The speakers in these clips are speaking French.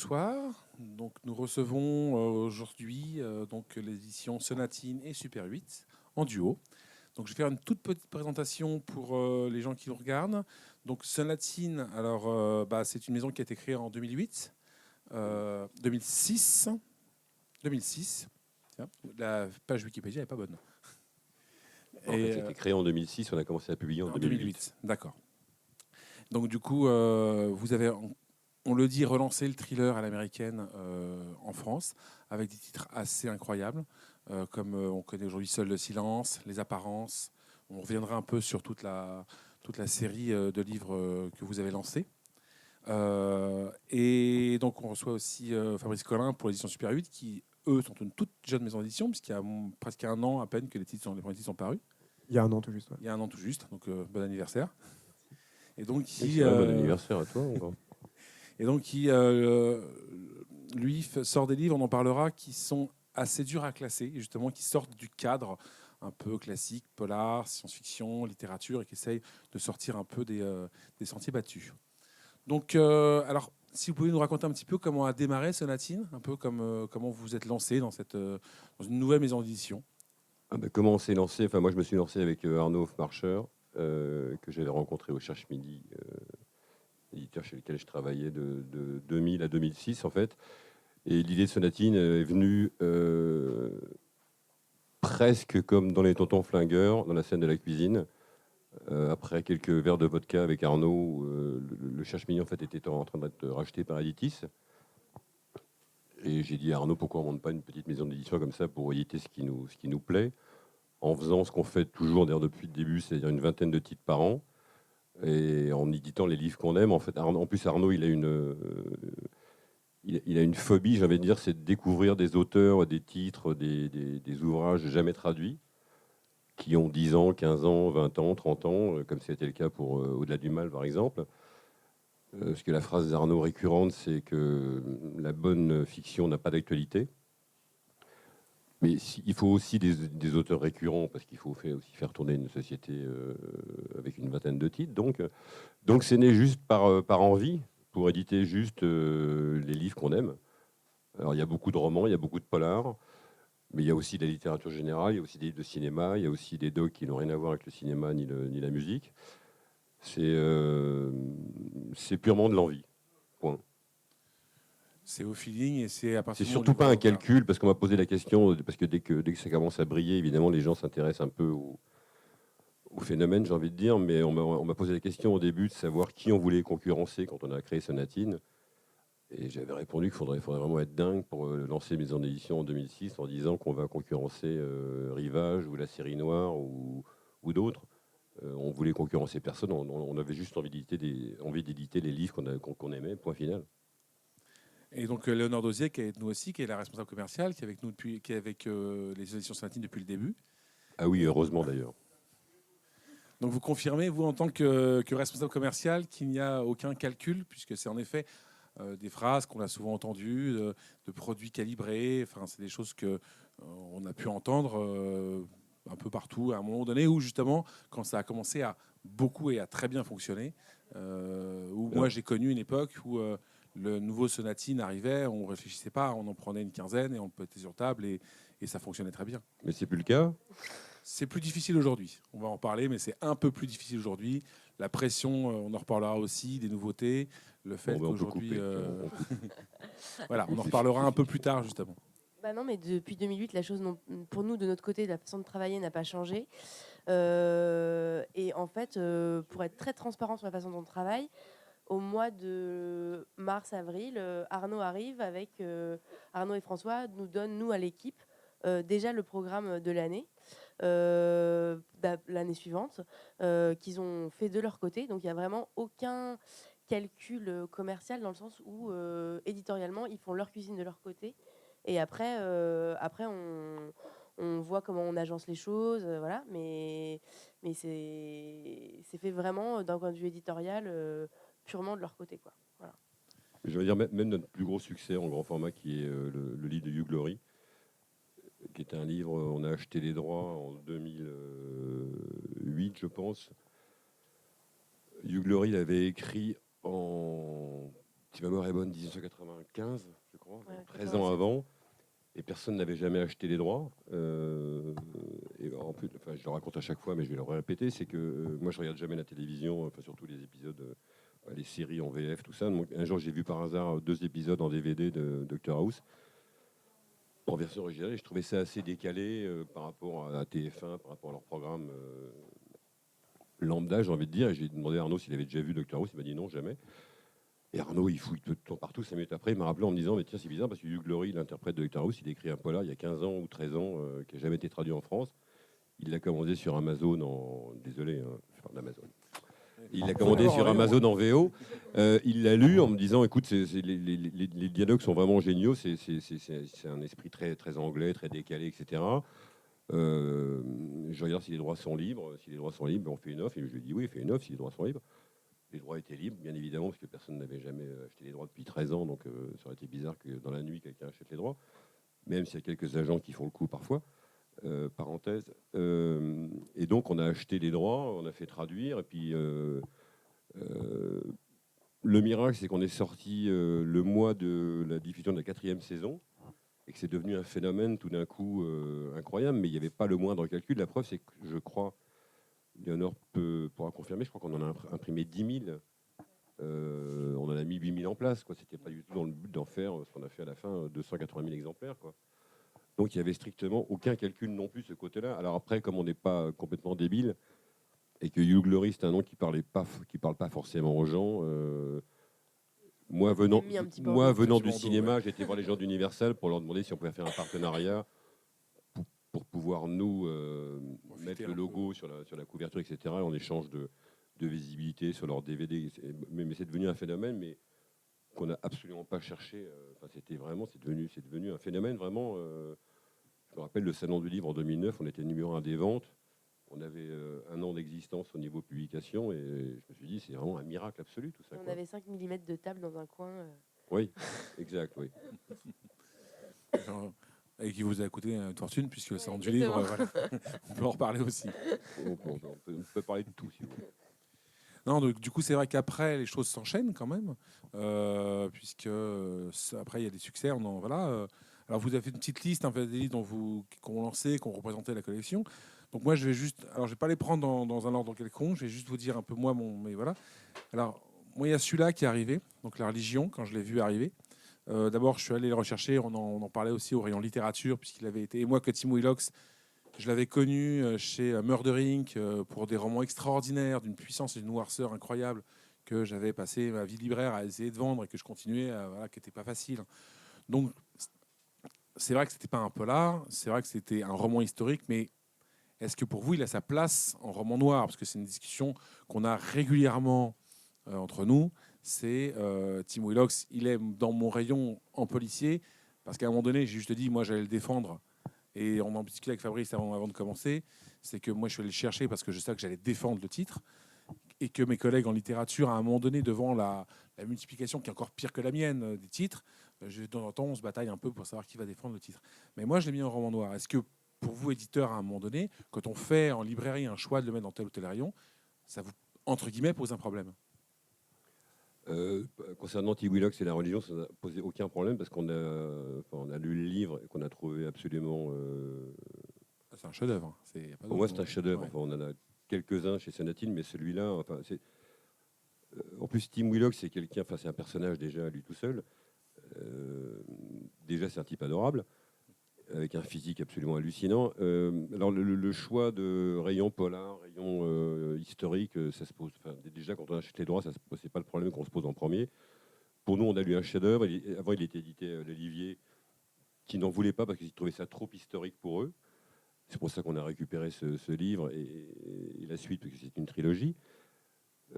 bonsoir. Donc, nous recevons aujourd'hui donc l'édition Sonatine et Super 8 en duo. Donc, je vais faire une toute petite présentation pour les gens qui nous regardent. Donc, Sonatine, alors, c'est une maison qui a été créée en 2008, 2006. 2006. Tiens, la page Wikipédia n'est pas bonne. En fait, c'était créé en 2006, on a commencé à publier en 2008. D'accord. Donc, du coup, vous avez, on le dit, relancé le thriller à l'américaine en France, avec des titres assez incroyables, comme on connaît aujourd'hui Seul le silence, Les apparences. On reviendra un peu sur toute la série de livres que vous avez lancés. Et donc, on reçoit aussi Fabrice Collin pour l'édition Super 8, qui, eux, sont une toute jeune maison d'édition, puisqu'il y a presque un an à peine que les premiers titres sont parus. Il y a un an tout juste. Ouais. Il y a un an tout juste, donc bon anniversaire. Et donc, Oui, c'est vrai, bon anniversaire à toi. Et donc, lui, sort des livres, on en parlera, qui sont assez durs à classer, et justement, qui sortent du cadre un peu classique, polar, science-fiction, littérature, et qui essayent de sortir un peu des sentiers battus. Donc, alors, si vous pouvez nous raconter un petit peu comment a démarré Sonatine, un peu comment vous vous êtes lancé dans une nouvelle maison d'édition. Comment on s'est lancé? Moi, je me suis lancé avec Arnaud Hofmarcher, que j'avais rencontré au Cherche Midi, éditeur chez lequel je travaillais de 2000 à 2006, en fait. Et l'idée de Sonatine est venue presque comme dans les Tontons Flingueurs, dans la scène de la cuisine. Après quelques verres de vodka avec Arnaud, le Cherche Midi, en fait, était en train d'être racheté par Editis. Et j'ai dit à Arnaud, pourquoi on ne monte pas une petite maison d'édition comme ça pour éditer ce qui nous plaît, en faisant ce qu'on fait toujours d'ailleurs depuis le début, c'est-à-dire une vingtaine de titres par an, et en éditant les livres qu'on aime. En fait, en plus, Arnaud, il a une phobie, j'ai envie de dire, c'est de découvrir des auteurs, des titres, des ouvrages jamais traduits, qui ont 10 ans, 15 ans, 20 ans, 30 ans, comme c'était le cas pour Au-delà du mal, par exemple. Parce que la phrase d'Arnaud récurrente, c'est que la bonne fiction n'a pas d'actualité. Mais il faut aussi des auteurs récurrents, parce qu'il faut aussi faire tourner une société avec une vingtaine de titres. Donc c'est né juste par envie, pour éditer juste les livres qu'on aime. Alors il y a beaucoup de romans, il y a beaucoup de polars, mais il y a aussi de la littérature générale, il y a aussi des livres de cinéma, il y a aussi des docs qui n'ont rien à voir avec le cinéma ni la musique. C'est purement de l'envie. Point. C'est au feeling et c'est à partir C'est du moment où surtout les pas un voilà. calcul, parce qu'on m'a posé la question, parce que dès que ça commence à briller, évidemment, les gens s'intéressent un peu au phénomène, j'ai envie de dire, mais on m'a posé la question au début de savoir qui on voulait concurrencer quand on a créé Sonatine. Et j'avais répondu qu'il faudrait vraiment être dingue pour lancer une maison d'édition en 2006 en disant qu'on va concurrencer Rivage ou La Série Noire ou d'autres. On voulait concurrencer personne, on avait juste envie d'éditer les livres qu'on aimait, point final. Et donc Léonore Dosier, qui est avec nous aussi, qui est la responsable commerciale, qui est avec nous qui est avec les éditions Sonatine depuis le début. Ah oui, heureusement d'ailleurs. Donc vous confirmez, vous, en tant que responsable commercial, qu'il n'y a aucun calcul, puisque c'est en effet des phrases qu'on a souvent entendues, de produits calibrés, enfin, c'est des choses que on a pu entendre un peu partout à un moment donné, où justement, quand ça a commencé à beaucoup et à très bien fonctionner, où moi j'ai connu une époque où le nouveau Sonatine arrivait, on ne réfléchissait pas, on en prenait une quinzaine et on le mettait sur table et ça fonctionnait très bien. Mais c'est plus le cas. C'est plus difficile aujourd'hui. On va en parler, mais c'est un peu plus difficile aujourd'hui. La pression, on en reparlera aussi, des nouveautés, le fait qu'aujourd'hui... voilà, on en reparlera un peu plus tard, justement. Bah non, mais depuis 2008, la chose, pour nous, de notre côté, la façon de travailler n'a pas changé. Et en fait, pour être très transparent sur la façon dont on travaille, au mois de mars-avril, Arnaud arrive avec... Arnaud et François nous donnent, nous, à l'équipe, déjà le programme de l'année. L'année suivante, qu'ils ont fait de leur côté. Donc il n'y a vraiment aucun calcul commercial dans le sens où éditorialement ils font leur cuisine de leur côté et après on voit comment on agence les choses, voilà, mais c'est fait vraiment d'un point de vue éditorial purement de leur côté, quoi. Voilà. Je veux dire, même notre plus gros succès en grand format, qui est le livre de Hugh Glory, qui est un livre, on a acheté les droits en 2008, je pense. Hugh Glory l'avait écrit en si ma mémoire est bonne, 1995, je crois, Ouais, 13 ans avant, et personne n'avait jamais acheté les droits. Et en plus, enfin, je le raconte à chaque fois, mais je vais le répéter, c'est que moi, je regarde jamais la télévision, enfin, surtout les épisodes, les séries en VF, tout ça. Donc, un jour, j'ai vu par hasard 2 épisodes en DVD de Doctor House, en version originale, et je trouvais ça assez décalé par rapport à TF1, par rapport à leur programme lambda, j'ai envie de dire. Et j'ai demandé à Arnaud s'il avait déjà vu Doctor House, il m'a dit non, jamais. Et Arnaud, il fouille tout le temps partout. 5 minutes après, il m'a rappelé en me disant, mais tiens, c'est bizarre parce que Hugh Laurie, l'interprète de Doctor House, il a écrit un polar il y a 15 ans ou 13 ans qui n'a jamais été traduit en France. Il l'a commandé sur Amazon en... Désolé, hein, je parle d'Amazon. Il l'a commandé sur Amazon en VO. Il l'a lu en me disant, écoute, les dialogues sont vraiment géniaux. C'est un esprit très, très anglais, très décalé, etc. Je regarde si les droits sont libres. Si les droits sont libres, on fait une offre. Et je lui dis, oui, fais une offre si les droits sont libres. Les droits étaient libres, bien évidemment, parce que personne n'avait jamais acheté les droits depuis 13 ans, donc ça aurait été bizarre que dans la nuit, quelqu'un achète les droits, même s'il y a quelques agents qui font le coup parfois, parenthèse. Et donc, on a acheté les droits, on a fait traduire, et puis le miracle, c'est qu'on est sorti le mois de la diffusion de la 4e saison, et que c'est devenu un phénomène tout d'un coup incroyable, mais il n'y avait pas le moindre calcul. La preuve, c'est que je crois... Léonore pourra confirmer, je crois qu'on en a imprimé 10 000. On en a mis 8 000 en place. Ce n'était pas du tout dans le but d'en faire ce qu'on a fait à la fin, 280 000 exemplaires. Quoi. Donc il n'y avait strictement aucun calcul non plus de ce côté-là. Alors après, comme on n'est pas complètement débile, et que Hugh Laurie, c'est un nom qui ne parle pas forcément aux gens, moi venant du cinéma, j'ai été voir les gens d'Universal pour leur demander si on pouvait faire un partenariat pour pouvoir nous mettre le logo sur la couverture, etc., en échange de visibilité sur leur DVD. Mais c'est devenu un phénomène, mais qu'on n'a absolument pas cherché. Enfin, c'est devenu un phénomène vraiment. Je me rappelle le Salon du Livre en 2009, on était numéro 1 des ventes. On avait 1 an d'existence au niveau publication, et je me suis dit, c'est vraiment un miracle absolu tout ça. On avait 5 mm de table dans un coin. Oui, exact, oui. Et qui vous a coûté une fortune, puisque le salon du livre, voilà. On peut en reparler aussi. On peut parler de tout, si vous voulez. Non, donc, du coup, c'est vrai qu'après, les choses s'enchaînent quand même, puisque après, il y a des succès. Voilà, alors, vous avez fait une petite liste, en fait, des livres qu'on lancé, qu'on représentait la collection. Donc, moi, je vais pas les prendre dans un ordre quelconque. Je vais juste vous dire un peu mais voilà. Alors, moi, il y a celui-là qui est arrivé, donc La Religion, quand je l'ai vu arriver. D'abord, je suis allé le rechercher. On en parlait aussi au rayon littérature, puisqu'il avait été. Et moi, que Tim Willox, je l'avais connu chez Murder Inc. Pour des romans extraordinaires, d'une puissance et d'une noirceur incroyable, que j'avais passé ma vie libraire à essayer de vendre et que je continuais, qui n'était pas facile. Donc, c'est vrai que c'était pas un polar, c'est vrai que c'était un roman historique, mais est-ce que pour vous, il a sa place en roman noir? Parce que c'est une discussion qu'on a régulièrement entre nous. C'est Tim Willox, il est dans mon rayon en policier, parce qu'à un moment donné, j'ai juste dit, moi, j'allais le défendre. Et on en discutait avec Fabrice avant de commencer. C'est que moi, je suis allé le chercher parce que je savais que j'allais défendre le titre. Et que mes collègues en littérature, à un moment donné, devant la multiplication qui est encore pire que la mienne des titres, de temps en temps, on se bataille un peu pour savoir qui va défendre le titre. Mais moi, je l'ai mis en roman noir. Est-ce que pour vous, éditeur, à un moment donné, quand on fait en librairie un choix de le mettre dans tel ou tel rayon, ça vous, entre guillemets, pose un problème? Concernant Tim Willox et La Religion, ça n'a posé aucun problème parce qu'on a lu le livre et qu'on a trouvé absolument. C'est un chef-d'œuvre. Pour moi, c'est un chef-d'œuvre. Ouais. Enfin, on en a quelques-uns chez Sonatine, mais celui-là, en plus, Tim Willox, c'est quelqu'un, c'est un personnage déjà lui tout seul. Déjà, c'est un type adorable, avec un physique absolument hallucinant. Alors, le choix de rayon polar, rayon historique, ça se pose. Déjà, quand on achète les droits, c'est pas le problème qu'on se pose en premier. Pour nous, on a lu un chef-d'œuvre. Avant, il était édité l'Olivier, qui n'en voulait pas parce qu'ils trouvaient ça trop historique pour eux. C'est pour ça qu'on a récupéré ce livre et la suite, parce que c'est une trilogie.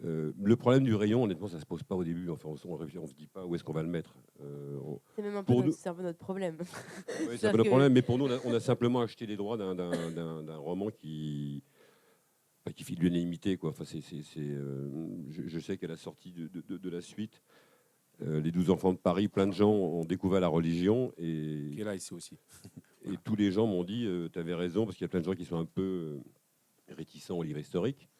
Le problème du rayon, honnêtement, ça ne se pose pas au début. Enfin, on ne se dit pas où est-ce qu'on va le mettre. C'est même un peu notre problème. Oui, c'est un peu notre problème, mais pour nous, on a simplement acheté les droits d'un roman qui fait de l'unanimité. Enfin, je sais qu'à la sortie de la suite, les 12 enfants de Paris, plein de gens ont découvert La Religion. Qui est là, ici aussi. Et tous les gens m'ont dit, tu avais raison, parce qu'il y a plein de gens qui sont un peu réticents au livre historique.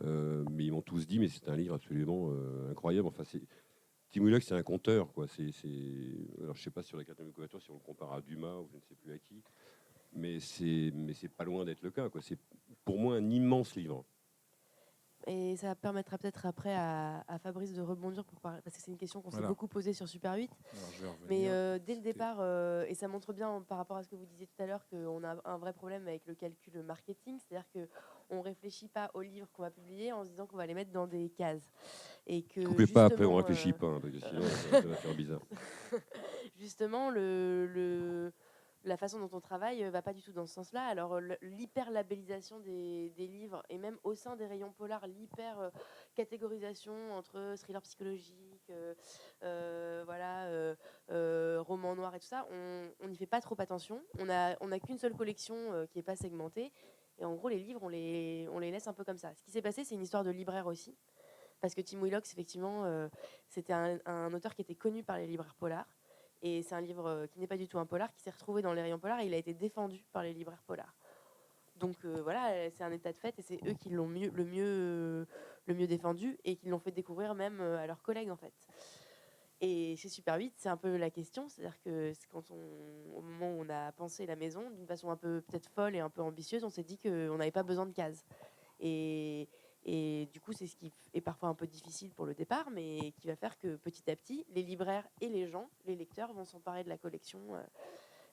Mais ils m'ont tous dit, mais c'est un livre absolument incroyable. Enfin, Tim Willock, c'est un conteur, quoi. Alors, je sais pas sur la quatrième de couverture si on le compare à Dumas ou je ne sais plus à qui, mais c'est pas loin d'être le cas, quoi. C'est pour moi un immense livre. Et ça permettra peut-être après à Fabrice de rebondir parce que c'est une question qu'on s'est Voilà. beaucoup posée sur Super 8. Alors, je vais revenir. Mais dès le C'était- départ, et ça montre bien par rapport à ce que vous disiez tout à l'heure, qu'on a un vrai problème avec le calcul marketing, c'est-à-dire qu'on ne réfléchit pas aux livres qu'on va publier en se disant qu'on va les mettre dans des cases. Et que Coupez pas après, on justement, réfléchit pas, hein, parce que sinon ça va faire bizarre. justement, la façon dont on travaille va pas du tout dans ce sens-là. Alors l'hyper-labellisation des livres et même au sein des rayons polars, l'hyper-catégorisation entre thriller psychologique, roman noir et tout ça, on n'y fait pas trop attention. On a qu'une seule collection qui n'est pas segmentée. Et en gros, les livres, on les laisse un peu comme ça. Ce qui s'est passé, c'est une histoire de libraire aussi. Parce que Tim Willock, effectivement, c'était un auteur qui était connu par les libraires polars. Et c'est un livre qui n'est pas du tout un polar, qui s'est retrouvé dans les rayons polars et il a été défendu par les libraires polars. Donc voilà, c'est un état de fait et c'est eux qui l'ont le mieux défendu et qui l'ont fait découvrir même à leurs collègues en fait. Et chez Super 8, c'est un peu la question, c'est-à-dire que c'est au moment où on a pensé la maison, d'une façon un peu peut-être folle et un peu ambitieuse, on s'est dit qu'on n'avait pas besoin de cases. Et du coup, c'est ce qui est parfois un peu difficile pour le départ, mais qui va faire que petit à petit, les libraires et les gens, les lecteurs, vont s'emparer de la collection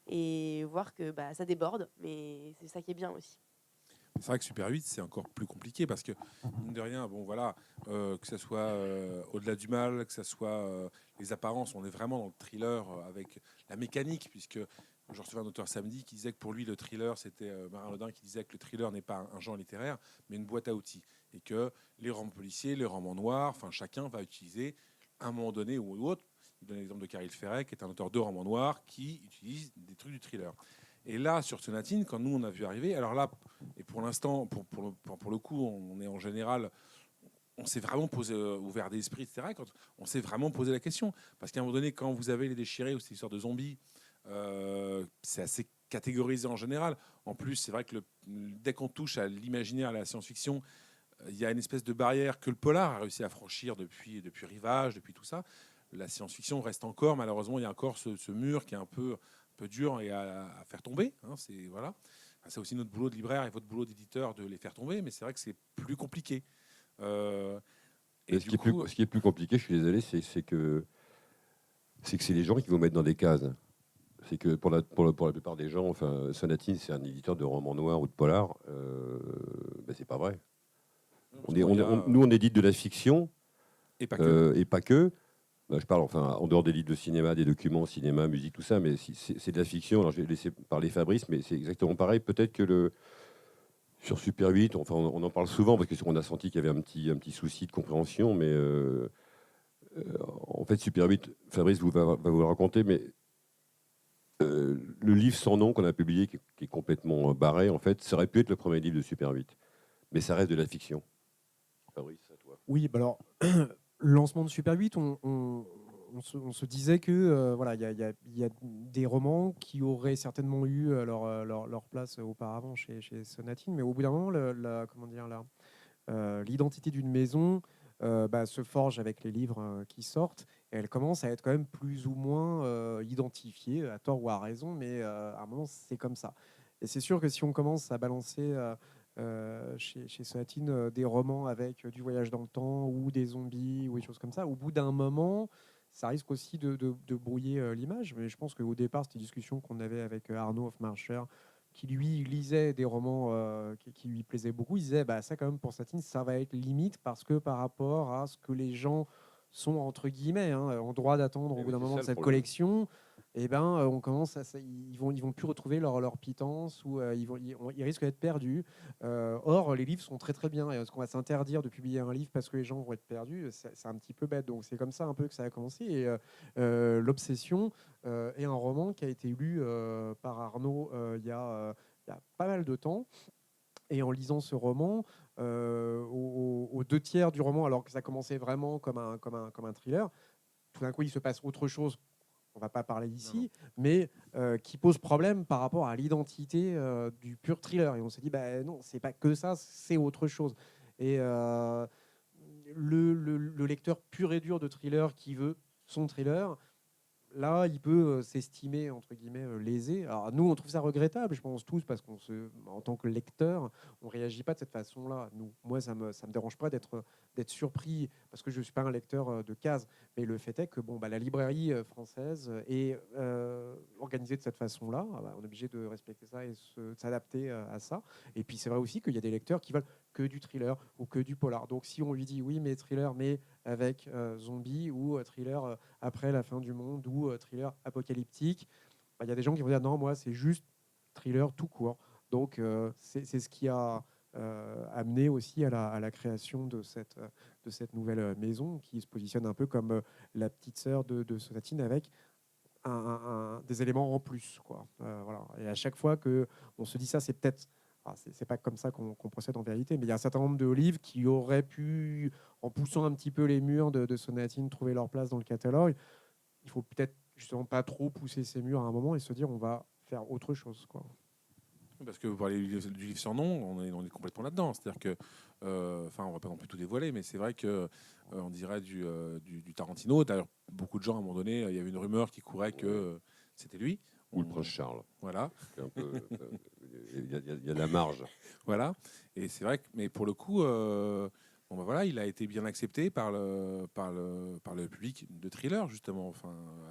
et voir que ça déborde, mais c'est ça qui est bien aussi. C'est vrai que Super 8, c'est encore plus compliqué parce que, mine de rien, bon, voilà, que ce soit Au-delà du mal, que ce soit les apparences, on est vraiment dans le thriller avec la mécanique, puisque je recevais un auteur samedi qui disait que pour lui, le thriller, c'était Marin Lodin qui disait que le thriller n'est pas un genre littéraire, mais une boîte à outils. Et que les romans policiers, les romans noirs, enfin, chacun va utiliser à un moment donné ou autre. Il donne l'exemple de Caril Ferret, qui est un auteur de romans noirs qui utilise des trucs du thriller. Et là, sur Sonatine, quand nous, on a vu arriver, alors là, et pour l'instant, pour le coup, on est en général, on s'est vraiment posé, ouvert d'esprit, etc. Quand on s'est vraiment posé la question. Parce qu'à un moment donné, quand vous avez Les Déchirés ou cette histoire de zombies, c'est assez catégorisé en général. En plus, c'est vrai que dès qu'on touche à l'imaginaire, à la science-fiction, il y a une espèce de barrière que le polar a réussi à franchir depuis Rivage, depuis tout ça. La science-fiction reste encore, malheureusement, il y a encore ce mur qui est un peu dur et à faire tomber. Hein, voilà. C'est aussi notre boulot de libraire et votre boulot d'éditeur de les faire tomber, mais c'est vrai que c'est plus compliqué. Et ce qui est plus compliqué, je suis désolé, c'est que c'est les gens qui vont mettre dans des cases. C'est que pour la plupart des gens, enfin, Sonatine, c'est un éditeur de romans noirs ou de polar. C'est pas vrai. Nous, on édite de la fiction et pas que. Et pas que. Je parle enfin en dehors des livres de cinéma, des documents, cinéma, musique, tout ça, mais c'est de la fiction. Alors je vais laisser parler Fabrice, mais c'est exactement pareil. Peut-être que sur Super 8, enfin, on en parle souvent parce qu'on a senti qu'il y avait un petit souci de compréhension, mais en fait, Super 8, Fabrice va vous le raconter, mais le livre sans nom qu'on a publié, qui est complètement barré, en fait, ça aurait pu être le premier livre de Super 8, mais ça reste de la fiction. Fabrice, à toi. Oui, alors, le lancement de Super 8, on se disait que voilà, il y a des romans qui auraient certainement eu leur place auparavant chez Sonatine, mais au bout d'un moment, l'identité d'une maison se forge avec les livres qui sortent, et elle commence à être quand même plus ou moins identifiée, à tort ou à raison, mais à un moment, c'est comme ça. Et c'est sûr que si on commence à balancer chez Sonatine des romans avec du voyage dans le temps ou des zombies ou des choses comme ça, au bout d'un moment, ça risque aussi de brouiller l'image. Mais je pense qu'au départ, c'était une discussion qu'on avait avec Arnaud Hofmarcher, qui lui lisait des romans qui lui plaisaient beaucoup. Il disait ça quand même pour Sonatine, ça va être limite parce que par rapport à ce que les gens sont entre guillemets en droit d'attendre au bout d'un moment de cette collection, on commence ils vont plus retrouver leur pitance ou ils risquent d'être perdus. Or, les livres sont très très bien. Est-ce qu'on va s'interdire de publier un livre parce que les gens vont être perdus? C'est un petit peu bête. Donc c'est comme ça un peu que ça a commencé. Et l'Obsession est un roman qui a été lu par Arnaud il y a pas mal de temps. Et en lisant ce roman, aux 2 tiers du roman, alors que ça commençait vraiment comme un thriller, tout d'un coup il se passe autre chose. On ne va pas parler ici, mais qui pose problème par rapport à l'identité du pur thriller. Et on s'est dit, non, c'est pas que ça, c'est autre chose. Et le lecteur pur et dur de thriller qui veut son thriller, là, il peut s'estimer, entre guillemets, lésé. Alors, nous, on trouve ça regrettable, je pense tous, parce en tant que lecteur, on ne réagit pas de cette façon-là. Moi, ça me dérange pas d'être surpris, parce que je ne suis pas un lecteur de cases. Mais le fait est que la librairie française est organisée de cette façon-là. Ah bah, on est obligé de respecter ça et de s'adapter à ça. Et puis, c'est vrai aussi qu'il y a des lecteurs qui veulent que du thriller ou que du polar. Donc, si on lui dit oui, mais thriller, mais avec zombie ou thriller après la fin du monde ou thriller apocalyptique, il y a des gens qui vont dire non, moi c'est juste thriller tout court. Donc c'est ce qui a amené aussi à la création de cette nouvelle maison qui se positionne un peu comme la petite sœur de Sonatine avec des éléments en plus, quoi. Voilà. Et à chaque fois qu'on se dit ça, c'est peut-être... C'est pas comme ça qu'on procède en vérité, mais il y a un certain nombre de livres qui auraient pu, en poussant un petit peu les murs de Sonatine, trouver leur place dans le catalogue. Il faut peut-être justement pas trop pousser ces murs à un moment et se dire on va faire autre chose, quoi. Parce que vous parlez du livre sans nom, on est complètement là-dedans. C'est-à-dire que, on va pas non plus tout dévoiler, mais c'est vrai que on dirait du Tarantino. D'ailleurs, beaucoup de gens, à un moment donné, il y avait une rumeur qui courait que c'était lui. Ou le prince Charles. Voilà. Il y a de la marge. Voilà. Et c'est vrai que, mais pour le coup, voilà, il a été bien accepté par le public de Thriller, justement,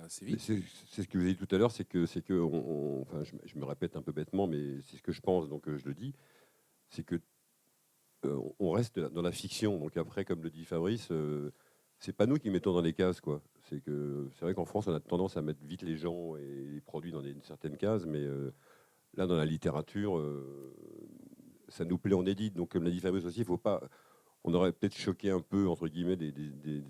assez vite. C'est ce que vous avez dit tout à l'heure, c'est que je me répète un peu bêtement, mais c'est ce que je pense, donc je le dis, c'est que on reste dans la fiction. Donc après, comme le dit Fabrice, c'est pas nous qui mettons dans les cases, quoi. C'est vrai qu'en France, on a tendance à mettre vite les gens et les produits dans une certaine case, mais là, dans la littérature, ça nous plaît, on édite. Donc, comme l'a dit Fabrice aussi, il faut pas. On aurait peut-être choqué un peu, entre guillemets, des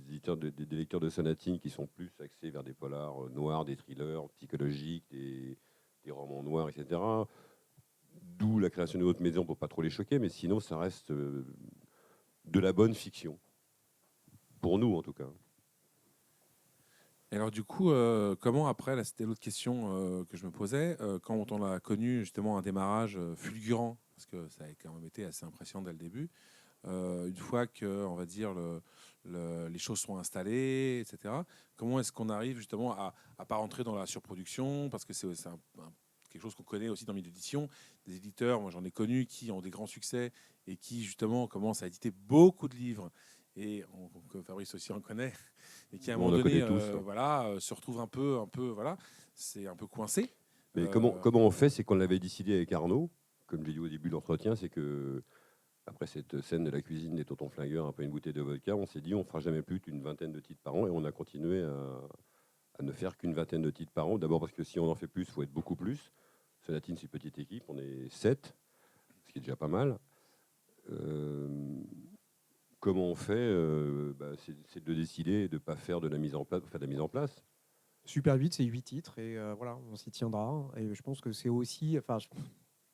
lecteurs de Sonatine qui sont plus axés vers des polars noirs, des thrillers psychologiques, des romans noirs, etc. D'où la création de votre maison pour pas trop les choquer, mais sinon, ça reste de la bonne fiction. Pour nous, en tout cas. Et alors du coup, comment après, là c'était l'autre question que je me posais, quand on a connu justement un démarrage fulgurant, parce que ça a quand même été assez impressionnant dès le début, une fois que, on va dire, les choses sont installées, etc., comment est-ce qu'on arrive justement à pas rentrer dans la surproduction, parce que c'est quelque chose qu'on connaît aussi dans le milieu d'édition, des éditeurs, moi j'en ai connu, qui ont des grands succès et qui justement commencent à éditer beaucoup de livres, et que Fabrice aussi en connaît, et qui à un moment donné se retrouve un peu, voilà, c'est un peu coincé. Mais comment on fait, c'est qu'on l'avait décidé avec Arnaud, comme j'ai dit au début de l'entretien, c'est que après cette scène de la cuisine des tontons flingueurs, un peu une bouteille de vodka, on s'est dit on fera jamais plus d'une vingtaine de titres par an, et on a continué à ne faire qu'une vingtaine de titres par an. D'abord parce que si on en fait plus, il faut être beaucoup plus. Sonatine, c'est une petite équipe, on est 7, ce qui est déjà pas mal. Comment on fait c'est de décider et de ne pas faire de la mise en place pour faire de la mise en place. Super 8, c'est 8 titres et voilà, on s'y tiendra. Et je pense que c'est aussi pas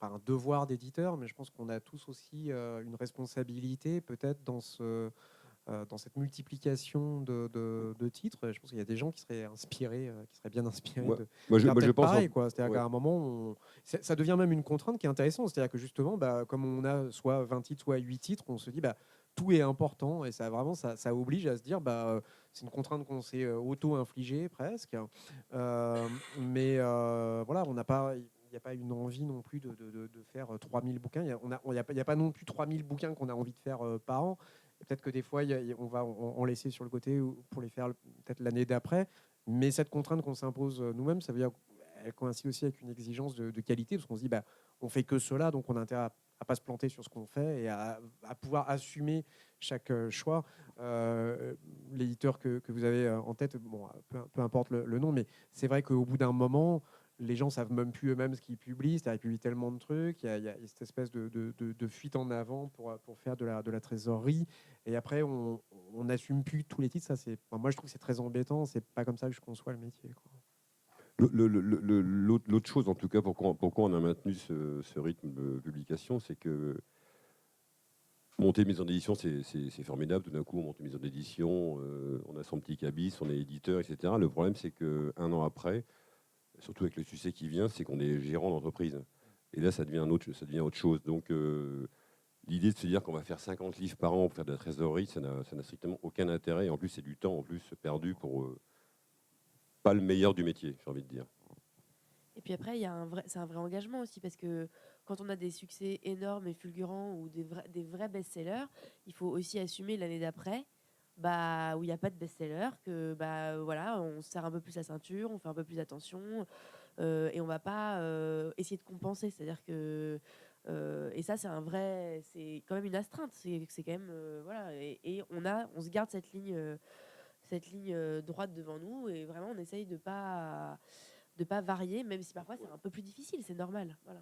un devoir d'éditeur, mais je pense qu'on a tous aussi une responsabilité peut-être dans cette multiplication de titres. Je pense qu'il y a des gens qui seraient inspirés, qui seraient bien inspirés moi, je pense pareil, quoi. C'est-à-dire qu'à un moment, ça devient même une contrainte qui est intéressante. C'est-à-dire que justement, comme on a soit 20 titres, soit 8 titres, on se dit tout est important et ça vraiment ça oblige à se dire c'est une contrainte qu'on s'est auto-infligée presque. Mais voilà, on n'a pas. Il n'y a pas une envie non plus de faire 3000 bouquins. Il n'y a pas non plus 3000 bouquins qu'on a envie de faire par an. Peut-être que des fois, on va en laisser sur le côté pour les faire peut-être l'année d'après. Mais cette contrainte qu'on s'impose nous-mêmes, ça veut dire qu'elle coïncide aussi avec une exigence de qualité, parce qu'on se dit, on fait que cela, donc on a intérêt à pas se planter sur ce qu'on fait et à pouvoir assumer chaque choix. L'éditeur que vous avez en tête, peu importe le nom, mais c'est vrai qu'au bout d'un moment, les gens savent même plus eux-mêmes ce qu'ils publient. C'est-à-dire qu'ils publient tellement de trucs. Il y a cette espèce de fuite en avant pour faire de la trésorerie. Et après, on n'assume plus tous les titres. Moi, je trouve que c'est très embêtant. C'est pas comme ça que je conçois le métier, quoi. L'autre chose, en tout cas, pourquoi on a maintenu ce rythme de publication, c'est que monter une maison d'édition, c'est formidable. Tout d'un coup, on monte une maison d'édition, on a son petit cabis, on est éditeur, etc. Le problème, c'est qu'un an après, surtout avec le succès qui vient, c'est qu'on est gérant d'entreprise. Et là, ça devient autre chose. Donc, l'idée de se dire qu'on va faire 50 livres par an pour faire de la trésorerie, ça n'a strictement aucun intérêt. Et en plus, c'est du temps en plus perdu pour pas le meilleur du métier, j'ai envie de dire. Et puis après, c'est un vrai engagement aussi, parce que quand on a des succès énormes et fulgurants ou des vrais best-sellers, il faut aussi assumer l'année d'après, bah, où il n'y a pas de best-seller, que bah, voilà, on se serre un peu plus la ceinture, on fait un peu plus attention, et on ne va pas essayer de compenser. C'est-à-dire que... et ça, c'est quand même une astreinte. C'est quand même... voilà, et on se garde cette ligne droite devant nous, et vraiment, on essaye de pas varier, même si parfois c'est un peu plus difficile, c'est normal. Voilà.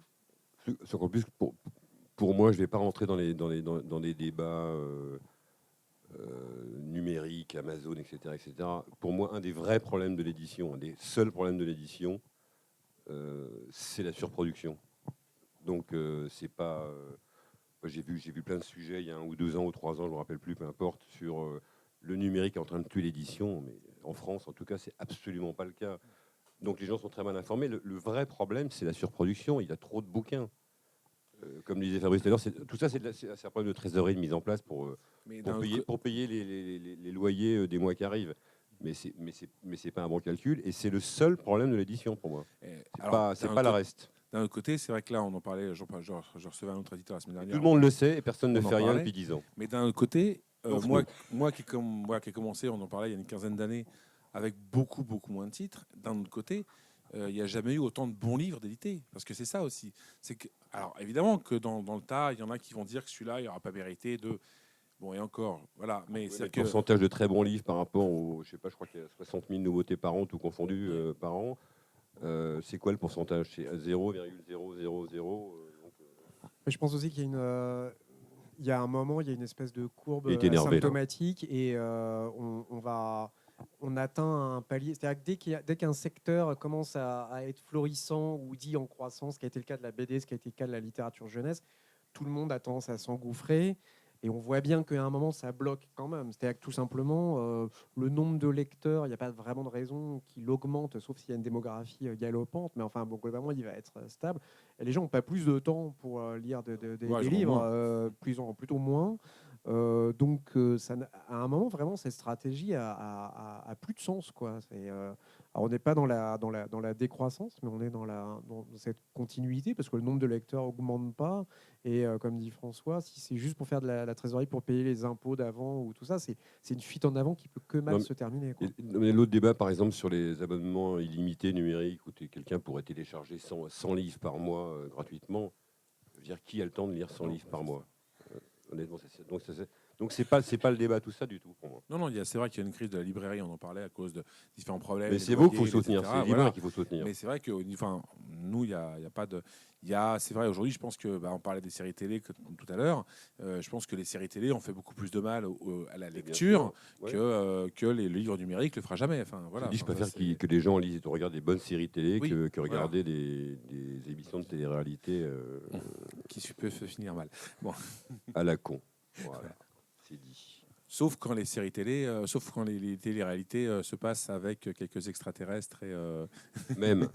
Sauf qu'en plus, pour moi, je ne vais pas rentrer dans les débats numériques, Amazon, etc., etc. Pour moi, un des vrais problèmes de l'édition, un des seuls problèmes de l'édition, c'est la surproduction. Donc, c'est pas... j'ai vu plein de sujets il y a 1 ou 2 ans ou 3 ans, je ne me rappelle plus, peu importe, sur le numérique est en train de tuer l'édition. Mais en France, en tout cas, c'est absolument pas le cas. Donc les gens sont très mal informés. Le vrai problème, c'est la surproduction. Il y a trop de bouquins. Comme le disait Fabrice tout à l'heure, tout ça, c'est un problème de trésorerie de mise en place pour payer les loyers des mois qui arrivent. Mais c'est pas un bon calcul. Et c'est le seul problème de l'édition pour moi. C'est pas le reste. D'un autre côté, c'est vrai que là, on en parlait, je recevais un autre éditeur la semaine dernière. Tout le monde le sait et personne ne on en fait rien parlait. depuis 10 ans. Mais d'un autre côté, Sauf moi qui ai commencé, on en parlait il y a une quinzaine d'années, avec beaucoup moins de titres. D'un autre côté, il n'y a jamais eu autant de bons livres d'édités. Parce que c'est ça aussi. Alors évidemment que dans le tas, il y en a qui vont dire que celui-là, il n'aura pas mérité de... Bon, et encore, voilà. Mais le pourcentage de très bons livres par rapport aux... Je sais pas, je crois qu'il y a 60 000 nouveautés par an, tout confondu, par an. C'est quoi le pourcentage? C'est 0,000. Mais je pense aussi qu'il y a il y a un moment, il y a une espèce de courbe symptomatique et on atteint un palier. C'est-à-dire que dès qu'un secteur commence à être florissant ou dit en croissance, ce qui a été le cas de la BD, ce qui a été le cas de la littérature jeunesse, tout le monde a tendance à s'engouffrer. Et on voit bien qu'à un moment, ça bloque quand même. C'est-à-dire que tout simplement, le nombre de lecteurs, il n'y a pas vraiment de raison qu'il augmente, sauf s'il y a une démographie galopante. Mais enfin, bon, globalement, il va être stable. Et les gens n'ont pas plus de temps pour lire des livres, plutôt moins. Donc, à un moment, vraiment, cette stratégie a plus de sens, quoi. Alors, on n'est pas dans la décroissance, mais on est dans cette continuité, parce que le nombre de lecteurs n'augmente pas. Et comme dit François, si c'est juste pour faire de la trésorerie, pour payer les impôts d'avant ou tout ça, c'est une fuite en avant qui peut que mal se terminer, quoi. L'autre débat, par exemple, sur les abonnements illimités numériques, où quelqu'un pourrait télécharger 100 livres par mois gratuitement, je veux dire, qui a le temps de lire 100 livres par mois? Honnêtement, donc c'est pas le débat tout ça du tout pour moi. Non, c'est vrai qu'il y a une crise de la librairie, on en parlait à cause de différents problèmes. Mais c'est vous qu'il faut soutenir, c'est les libraires qu'il faut soutenir. Mais c'est vrai que nous, il y a pas de... c'est vrai, aujourd'hui, je pense que, on parlait des séries télé tout à l'heure, je pense que les séries télé ont fait beaucoup plus de mal à la lecture que les livres numériques le fera jamais. Enfin, voilà, je préfère que les gens lisent et regardent des bonnes séries télé que regarder des émissions de télé-réalité qui peuvent finir mal. Bon. À la con. Voilà, c'est dit. Sauf quand les séries télé, sauf quand les télé-réalités se passent avec quelques extraterrestres et même.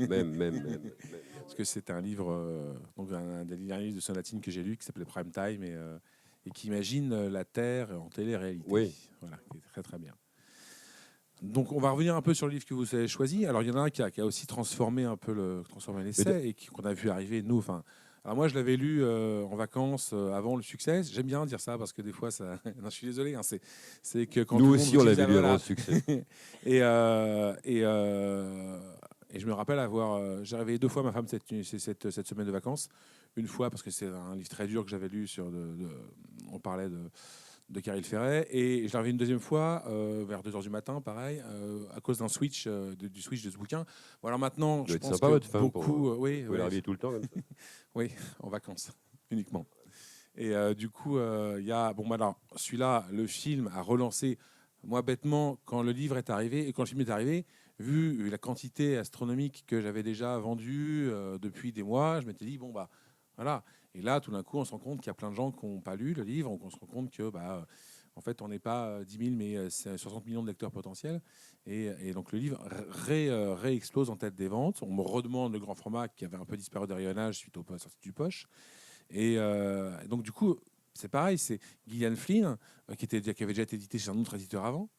Parce que c'est un livre, donc un des derniers livres de Sonatine que j'ai lu qui s'appelait Prime Time et qui imagine la Terre en télé-réalité. Oui. Voilà, qui est très très bien. Donc on va revenir un peu sur le livre que vous avez choisi. Alors il y en a un qui a aussi transformé l'essai et qu'on a vu arriver nous. Enfin. Alors moi, je l'avais lu en vacances avant le succès. J'aime bien dire ça parce que des fois, ça... non, je suis désolé. Hein, c'est que quand nous aussi, on l'avait lu avant le succès. et je me rappelle j'ai réveillé 2 fois ma femme cette semaine de vacances. Une fois parce que c'est un livre très dur que j'avais lu on parlait de Caril Ferret, et je l'ai revu une deuxième fois vers 2h du matin, pareil, à cause d'un switch, du switch de ce bouquin. Bon, alors maintenant, je pense sympa, que votre femme, beaucoup... vous la reviez tout le temps comme ça. Oui, en vacances, uniquement. Et du coup, celui-là, le film a relancé, moi, bêtement, quand le livre est arrivé, et quand le film est arrivé, vu la quantité astronomique que j'avais déjà vendue depuis des mois, je m'étais dit, voilà. Et là, tout d'un coup, on se rend compte qu'il y a plein de gens qui n'ont pas lu le livre, on se rend compte que, en fait, on n'est pas 10 000, mais 60 millions de lecteurs potentiels. Et donc, le livre réexplose en tête des ventes. On me redemande le grand format qui avait un peu disparu de rayonnage suite aux sorties du poche. Et donc, du coup, c'est pareil, c'est Gillian Flynn, qui avait déjà été édité chez un autre éditeur avant.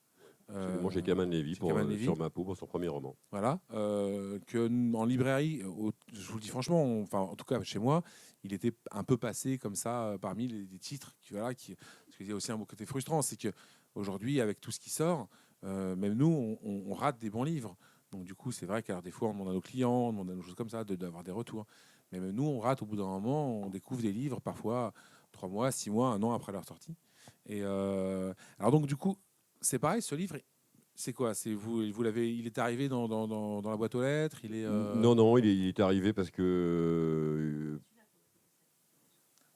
Absolument, chez Kaman Levy, chez Kaman Levy. sur ma peau pour son premier roman. Voilà, en librairie, je vous le dis franchement, enfin en tout cas chez moi, il était un peu passé comme ça parmi les titres parce qu'il y a aussi un côté frustrant, c'est que aujourd'hui avec tout ce qui sort, même nous on rate des bons livres. Donc du coup c'est vrai qu'alors des fois on demande à nos clients, on demande à nos choses comme ça d'avoir des retours. Mais même nous on rate au bout d'un moment, on découvre des livres parfois 3 mois, 6 mois, 1 an après leur sortie. Et alors donc du coup c'est pareil, ce livre. C'est quoi? C'est vous l'avez? Il est arrivé dans la boîte aux lettres. Il est. Non, il est arrivé parce que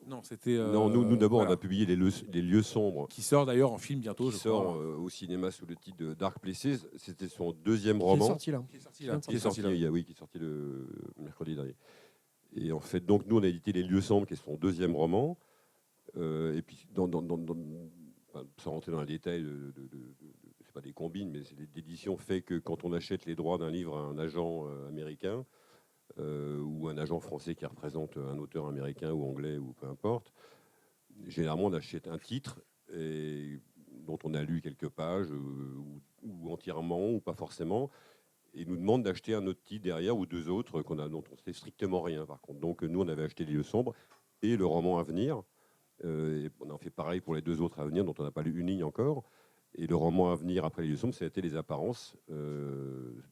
Non, c'était. non, nous d'abord voilà. on a publié les lieux sombres, Qui sort d'ailleurs en film bientôt, qui je sort crois. au cinéma sous le titre de Dark Places. C'était son deuxième Qui est roman. sorti là. Qui est sorti là. Qui est sorti, qui est sorti le mercredi dernier. Et en fait, donc nous on a édité Les Lieux Sombres, qui est son deuxième roman. Et puis enfin, sans rentrer dans le détail, c'est pas des combines, mais l'édition fait que quand on achète les droits d'un livre à un agent américain ou un agent français qui représente un auteur américain ou anglais ou peu importe, généralement on achète un titre dont on a lu quelques pages ou entièrement ou pas forcément, et nous demande d'acheter un autre titre derrière ou 2 autres dont on sait strictement rien par contre. Donc nous on avait acheté Les Lieux Sombres et le roman à venir. Et on en fait pareil pour les 2 autres à venir dont on n'a pas lu une ligne encore. Et le roman à venir après Les Lieux Sombres, ça a été Les Apparences,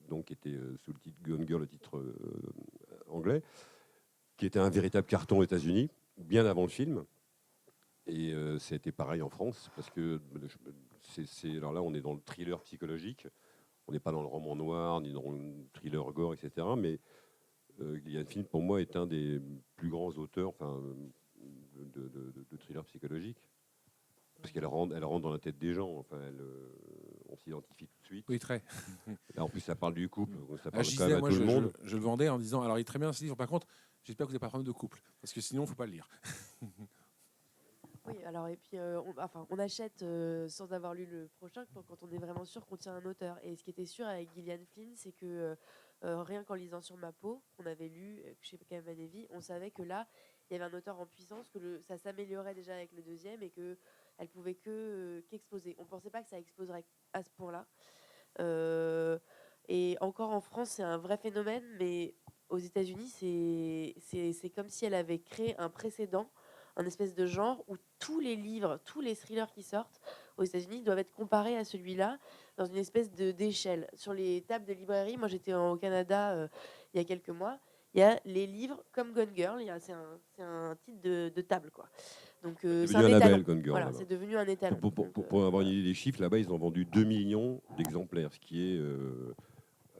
donc qui était sous le titre Gone Girl, le titre anglais, qui était un véritable carton aux États-Unis, bien avant le film. Et ça a été pareil en France, parce que alors là, on est dans le thriller psychologique. On n'est pas dans le roman noir, ni dans le thriller gore, etc. Mais Gillian Flynn, pour moi, est un des plus grands auteurs de thriller psychologique. Parce qu'elle rentre dans la tête des gens. Enfin, on s'identifie tout de suite. Oui, très. Là, en plus, ça parle du couple. Ça parle Je quand même disais, à tout le monde. je le vendais en disant alors il est très bien ce livre. Par contre, j'espère que vous n'avez pas de problème de couple. Parce que sinon, il ne faut pas le lire. Oui, alors et puis on achète sans avoir lu le prochain quand on est vraiment sûr qu'on tient un auteur. Et ce qui était sûr avec Gillian Flynn, c'est que rien qu'en lisant Sur ma peau, qu'on avait lu chez Kaman Levy, on savait que là, il y avait un auteur en puissance, que ça s'améliorait déjà avec le deuxième et qu'elle pouvait qu'exploser. On ne pensait pas que ça exploserait à ce point-là. Et encore en France, c'est un vrai phénomène, mais aux États-Unis, c'est comme si elle avait créé un précédent, un espèce de genre où tous les livres, tous les thrillers qui sortent aux États-Unis doivent être comparés à celui-là dans une espèce d'échelle. Sur les tables de librairie, moi j'étais au Canada il y a quelques mois, il y a les livres comme Gone Girl, c'est un titre de table, quoi. Donc C'est c'est devenu un label, Gone Girl. Voilà, c'est devenu un étalon. Pour avoir une idée des chiffres, là-bas, ils ont vendu 2 millions d'exemplaires, ce qui est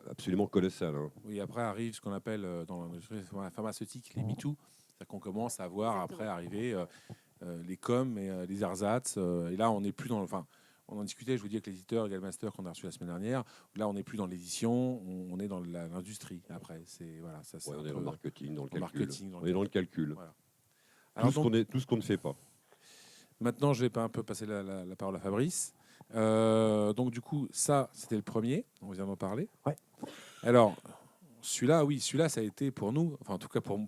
absolument colossal. Hein. Oui, après arrive ce qu'on appelle dans l'industrie pharmaceutique les MeToo. C'est-à-dire qu'on commence à voir après arriver les coms et les ersatz. Et là, on n'est plus dans. Enfin, on en discutait, je vous dis, avec l'éditeur Galmaster qu'on a reçu la semaine dernière. Là, on n'est plus dans l'édition, on est dans l'industrie. Après, voilà, ça. On est dans le marketing, dans le calcul. Marketing, on est dans le calcul. Voilà. Alors, tout ce qu'on ne fait pas. Maintenant, je vais un peu passer la parole à Fabrice. Donc, du coup, ça, c'était le premier. On vient d'en parler. Ouais. Alors, celui-là, ça a été pour nous, enfin en tout cas pour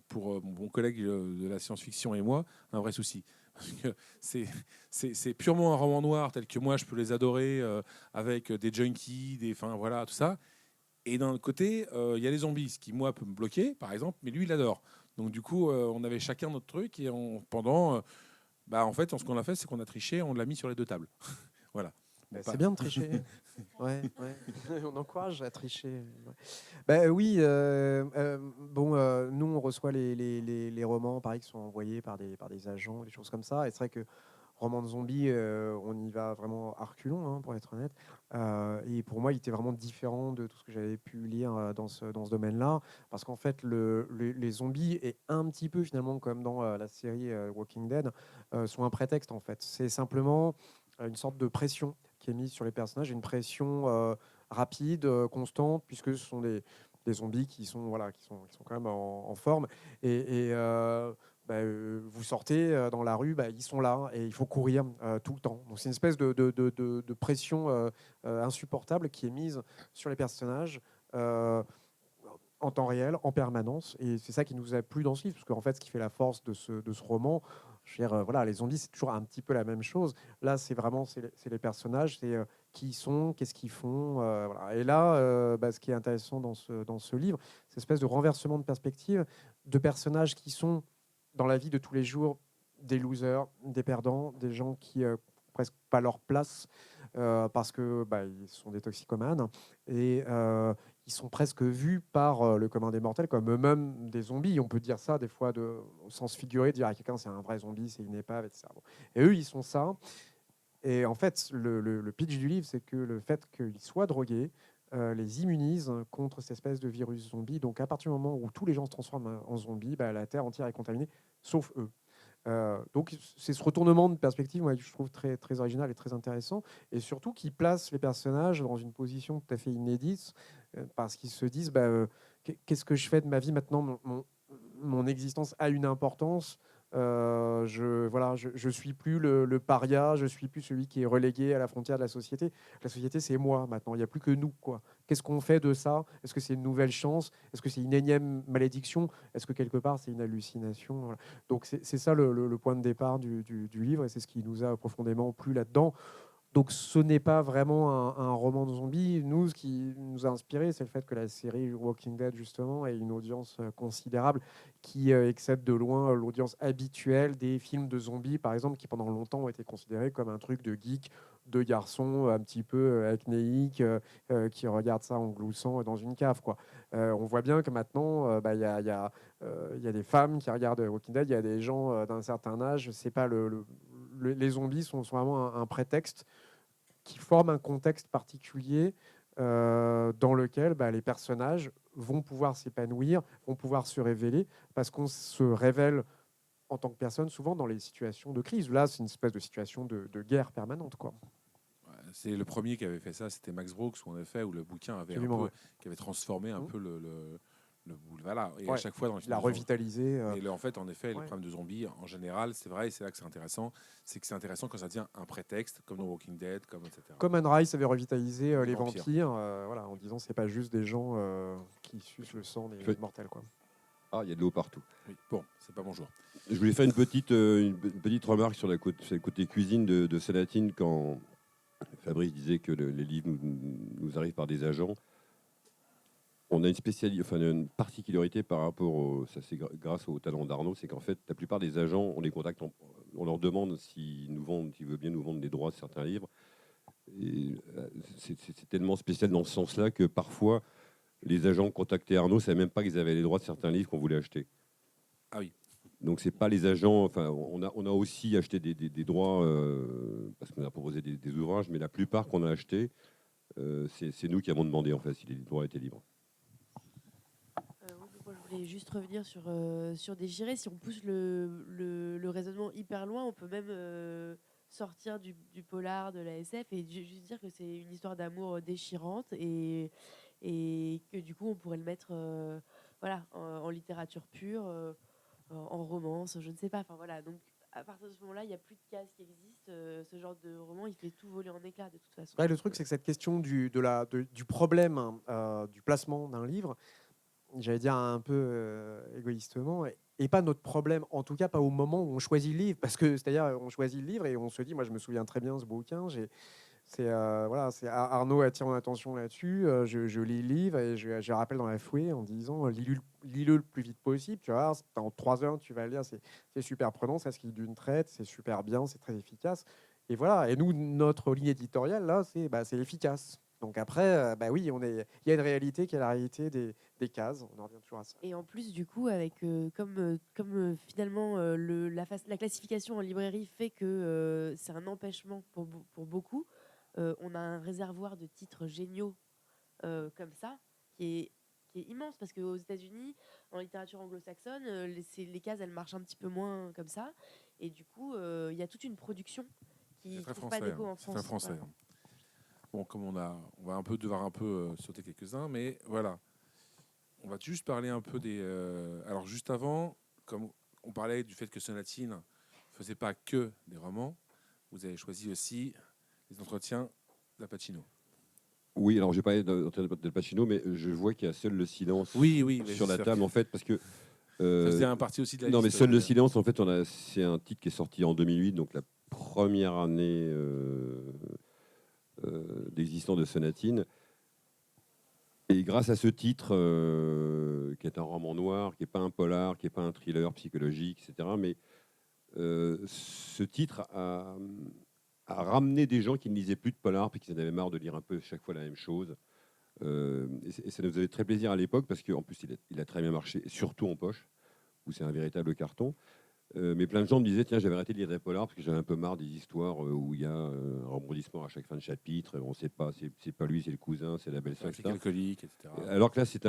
mon collègue de la science-fiction et moi, un vrai souci. Parce que c'est purement un roman noir tel que moi je peux les adorer, avec des junkies, voilà, tout ça. Et d'un côté, il y a les zombies, ce qui moi peut me bloquer, par exemple, mais lui il adore. Donc du coup, on avait chacun notre truc et en fait, ce qu'on a fait, c'est qu'on a triché, on l'a mis sur les 2 tables. Voilà. C'est bien de tricher. Ouais. On encourage à tricher. Oui, nous, on reçoit les romans pareil, qui sont envoyés par des agents, des choses comme ça. Et c'est vrai que roman de zombies, on y va vraiment à reculons, hein, pour être honnête. Et pour moi, il était vraiment différent de tout ce que j'avais pu lire dans ce domaine-là. Parce qu'en fait, les zombies, est un petit peu finalement comme dans la série Walking Dead, sont un prétexte en fait. C'est simplement une sorte de pression qui est mise sur les personnages, une pression rapide, constante, puisque ce sont des zombies qui sont quand même en forme. Vous sortez dans la rue, ils sont là et il faut courir tout le temps. Donc c'est une espèce de pression insupportable qui est mise sur les personnages en temps réel, en permanence. Et c'est ça qui nous a plu dans ce livre, parce qu'en fait, ce qui fait la force de ce roman, je veux dire, les zombies, c'est toujours un petit peu la même chose. Là, c'est les personnages, qui ils sont, qu'est-ce qu'ils font. Voilà. Et là, ce qui est intéressant dans ce livre, c'est cette espèce de renversement de perspective de personnages qui sont dans la vie de tous les jours des losers, des perdants, des gens qui presque pas leur place parce que ils sont des toxicomanes et ils sont presque vus par le commun des mortels comme eux-mêmes des zombies. On peut dire ça des fois au sens figuré, dire à quelqu'un c'est un vrai zombie, c'est une épave, etc. Bon. Et eux, ils sont ça. Et en fait, le pitch du livre, c'est que le fait qu'ils soient drogués les immunise contre cette espèce de virus zombie. Donc à partir du moment où tous les gens se transforment en zombies, la Terre entière est contaminée, sauf eux. Donc c'est ce retournement de perspective moi, que je trouve très, très original et très intéressant, et surtout qui place les personnages dans une position tout à fait inédite, parce qu'ils se disent qu'est-ce que je fais de ma vie maintenant, mon existence a une importance. Je suis plus le paria, je suis plus celui qui est relégué à la frontière de la société. La société, c'est moi maintenant, il n'y a plus que nous, quoi. Qu'est-ce qu'on fait de ça? Est-ce que c'est une nouvelle chance? Est-ce que c'est une énième malédiction? Est-ce que quelque part, c'est une hallucination? Voilà. Donc c'est ça le point de départ du livre, et c'est ce qui nous a profondément plu là-dedans. Donc ce n'est pas vraiment un roman de zombies. Nous, ce qui nous a inspiré, c'est le fait que la série Walking Dead, justement, ait une audience considérable qui excède de loin l'audience habituelle des films de zombies, par exemple, qui pendant longtemps ont été considérés comme un truc de geek, de garçons un petit peu acnéiques, qui regardent ça en gloussant dans une cave, quoi. On voit bien que maintenant, il y a des femmes qui regardent Walking Dead, il y a des gens d'un certain âge. C'est pas les zombies sont vraiment un prétexte qui forme un contexte particulier dans lequel les personnages vont pouvoir s'épanouir, vont pouvoir se révéler, parce qu'on se révèle en tant que personne souvent dans les situations de crise. Là, c'est une espèce de situation de guerre permanente, quoi. C'est le premier qui avait fait ça, c'était Max Brooks, où en effet, où le bouquin avait qui avait transformé un peu le boulevard. Et à chaque fois dans il a revitalisé. Et en fait, en effet, le problème de zombies, en général, c'est vrai, et c'est là que c'est intéressant, c'est que c'est intéressant quand ça devient un prétexte, comme dans Walking Dead, etc. Comme Anne Rice avait revitalisé les vampires, en disant c'est pas juste des gens qui sucent le sang des mortels, quoi. Ah, il y a de l'eau partout. Oui. Bon, c'est pas bonjour. Je voulais faire une petite remarque sur le côté cuisine de Salatine quand Fabrice disait que les livres nous arrivent par des agents. On a une particularité par rapport ça c'est grâce au talent d'Arnaud, c'est qu'en fait la plupart des agents, on les contacte, on leur demande s'ils veulent bien nous vendre des droits de certains livres. Et c'est tellement spécial dans ce sens-là que parfois les agents contactaient Arnaud, ne savaient même pas qu'ils avaient les droits de certains livres qu'on voulait acheter. Ah oui. Donc c'est pas les agents. Enfin, on a aussi acheté des droits parce qu'on a proposé des ouvrages, mais la plupart qu'on a achetés, c'est nous qui avons demandé en fait si les droits étaient libres. Moi, je voulais juste revenir sur Déchiré. Si on pousse le raisonnement hyper loin, on peut même sortir du polar, de la SF, et juste dire que c'est une histoire d'amour déchirante, et que du coup on pourrait le mettre en littérature pure, en romance, je ne sais pas. Enfin voilà, donc à partir de ce moment-là, il n'y a plus de cases qui existent. Ce genre de roman, il fait tout voler en éclats de toute façon. Le truc, c'est que cette question du problème du placement d'un livre, j'allais dire un peu égoïstement, et pas notre problème, en tout cas pas au moment où on choisit le livre, parce que c'est-à-dire on choisit le livre et on se dit, moi je me souviens très bien de ce bouquin, c'est Arnaud attire mon attention là-dessus, je lis le livre et je rappelle dans la fouée en disant lis-le le plus vite possible, tu vois, en 3 heures tu vas le lire, c'est super prenant, ça se lit d'une traite, c'est super bien, c'est très efficace, et voilà. Et nous, notre ligne éditoriale là, c'est efficace. Donc après, oui, il y a une réalité qui est la réalité des cases. On en revient toujours à ça. Et en plus, du coup, avec comme finalement la classification en librairie fait que c'est un empêchement pour beaucoup, on a un réservoir de titres géniaux comme ça qui est immense, parce qu'aux États-Unis, en littérature anglo-saxonne, les cases elles marchent un petit peu moins comme ça, et du coup, il y a toute une production qui ne trouve pas d'écho en France. C'est un français. Voilà. Bon, comme on va devoir sauter quelques-uns, mais voilà. On va juste parler un peu des... alors, juste avant, comme on parlait du fait que Sonatine ne faisait pas que des romans, vous avez choisi aussi les entretiens d'Al Pacino. Oui, alors je vais parler d'Al Pacino, mais je vois qu'il y a Seul le silence sur la table, en fait, parce que... ça faisait un parti aussi de la liste. Non, mais Seul le silence, en fait, c'est un titre qui est sorti en 2008, donc la première année d'existence de Sonatine. Et grâce à ce titre, qui est un roman noir, qui n'est pas un polar, qui n'est pas un thriller psychologique, etc., mais ce titre a ramené des gens qui ne lisaient plus de polar, puis qui en avaient marre de lire un peu chaque fois la même chose. Et ça nous faisait très plaisir à l'époque, parce qu'en plus, il a très bien marché, surtout en poche, où c'est un véritable carton. Mais plein de gens me disaient, tiens, j'avais arrêté de lire des polars parce que j'avais un peu marre des histoires où il y a un rebondissement à chaque fin de chapitre. On ne sait pas, c'est pas lui, c'est le cousin, c'est la belle-sœur, Avec les etc. alcooliques, etc. Alors que là, c'est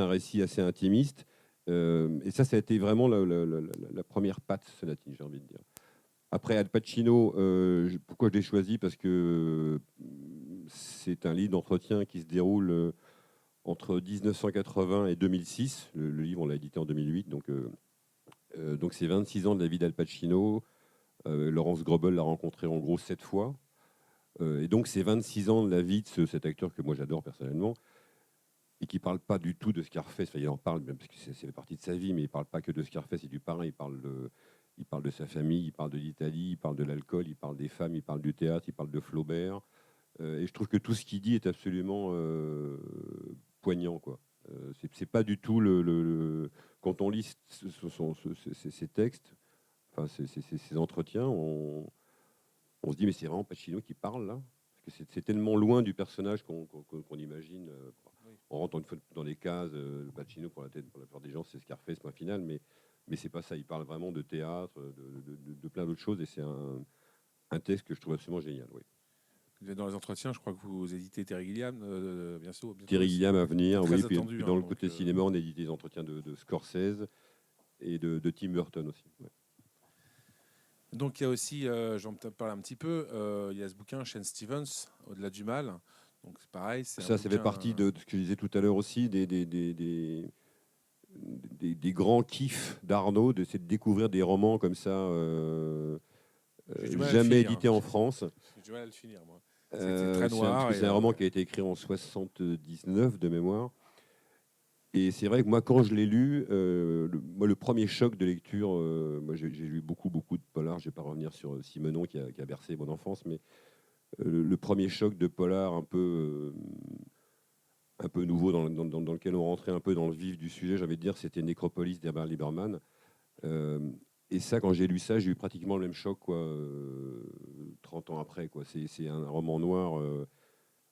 un récit assez intimiste. Et ça a été vraiment la première patte Sonatine, j'ai envie de dire. Après, Al Pacino, pourquoi je l'ai choisi? Parce que c'est un livre d'entretien qui se déroule entre 1980 et 2006. Le livre, on l'a édité en 2008, donc c'est 26 ans de la vie d'Al Pacino. Laurence Grobel l'a rencontré en gros 7 fois. Et donc c'est 26 ans de la vie de cet acteur que moi j'adore personnellement et qui ne parle pas du tout de Scarface. Enfin, il en parle même parce que c'est fait partie de sa vie, mais il ne parle pas que de Scarface et du parrain. Il parle de sa famille, il parle de l'Italie, il parle de l'alcool, il parle des femmes, il parle du théâtre, il parle de Flaubert. Et je trouve que tout ce qu'il dit est absolument poignant, quoi. C'est pas du tout quand on lit ces textes, enfin ces entretiens, on se dit mais c'est vraiment Pacino qui parle là, parce que c'est tellement loin du personnage qu'on imagine. On rentre une fois dans les cases, Pacino pour la plupart des gens c'est Scarface, point final, mais c'est pas ça. Il parle vraiment de théâtre, de plein d'autres choses, et c'est un texte que je trouve absolument génial. Oui. Vous êtes dans les entretiens, je crois que vous éditez Terry Gilliam, bientôt Thierry aussi. Gilliam à venir, Très oui. attendu, Puis hein, dans le donc, côté cinéma, on édite des entretiens de Scorsese et de Tim Burton aussi. Ouais. Donc il y a aussi, j'en parle un petit peu, il y a ce bouquin, Shane Stevens, Au-delà du mal. Donc c'est pareil. C'est Ça fait partie de ce que je disais tout à l'heure aussi, des grands kiffs d'Arnaud, c'est de découvrir des romans comme ça, J'ai du mal à le jamais finir, édités en France. J'ai du mal à le finir, moi. C'est très noir. Parce que c'est un roman qui a été écrit en 79 de mémoire. Et c'est vrai que moi, quand je l'ai lu, le premier choc de lecture, moi j'ai lu beaucoup de polars. Je ne vais pas revenir sur Simenon qui a bercé mon enfance, mais le premier choc de polar un peu nouveau dans lequel on rentrait un peu dans le vif du sujet, j'ai envie de dire, c'était Nécropolis d'Herbert Lieberman. Et ça, quand j'ai lu ça, j'ai eu pratiquement le même choc, quoi, 30 ans après, quoi. C'est un roman noir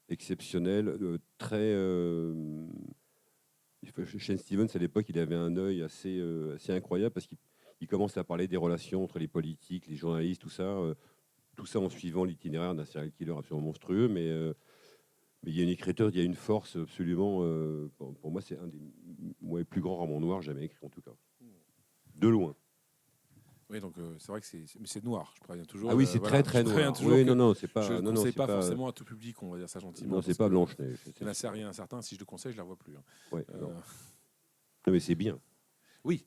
exceptionnel, très... Shane Stevens, à l'époque, il avait un œil assez incroyable parce qu'il commence à parler des relations entre les politiques, les journalistes, tout ça en suivant l'itinéraire d'un serial killer absolument monstrueux, mais il y a une écriture, il y a une force absolument... pour moi, c'est un des plus grands romans noirs jamais écrits, en tout cas. De loin. Oui, donc c'est vrai que c'est noir. Je préviens toujours. Ah oui, c'est voilà, très je préviens noir. toujours Oui, que non, c'est pas. je ne Non, conseille c'est pas forcément à tout public, on va dire ça gentiment. Non, c'est pas Blanche-Neige. Il y en a certains, si je le conseille, je la vois plus. Hein. Ouais, non, mais c'est bien. Oui.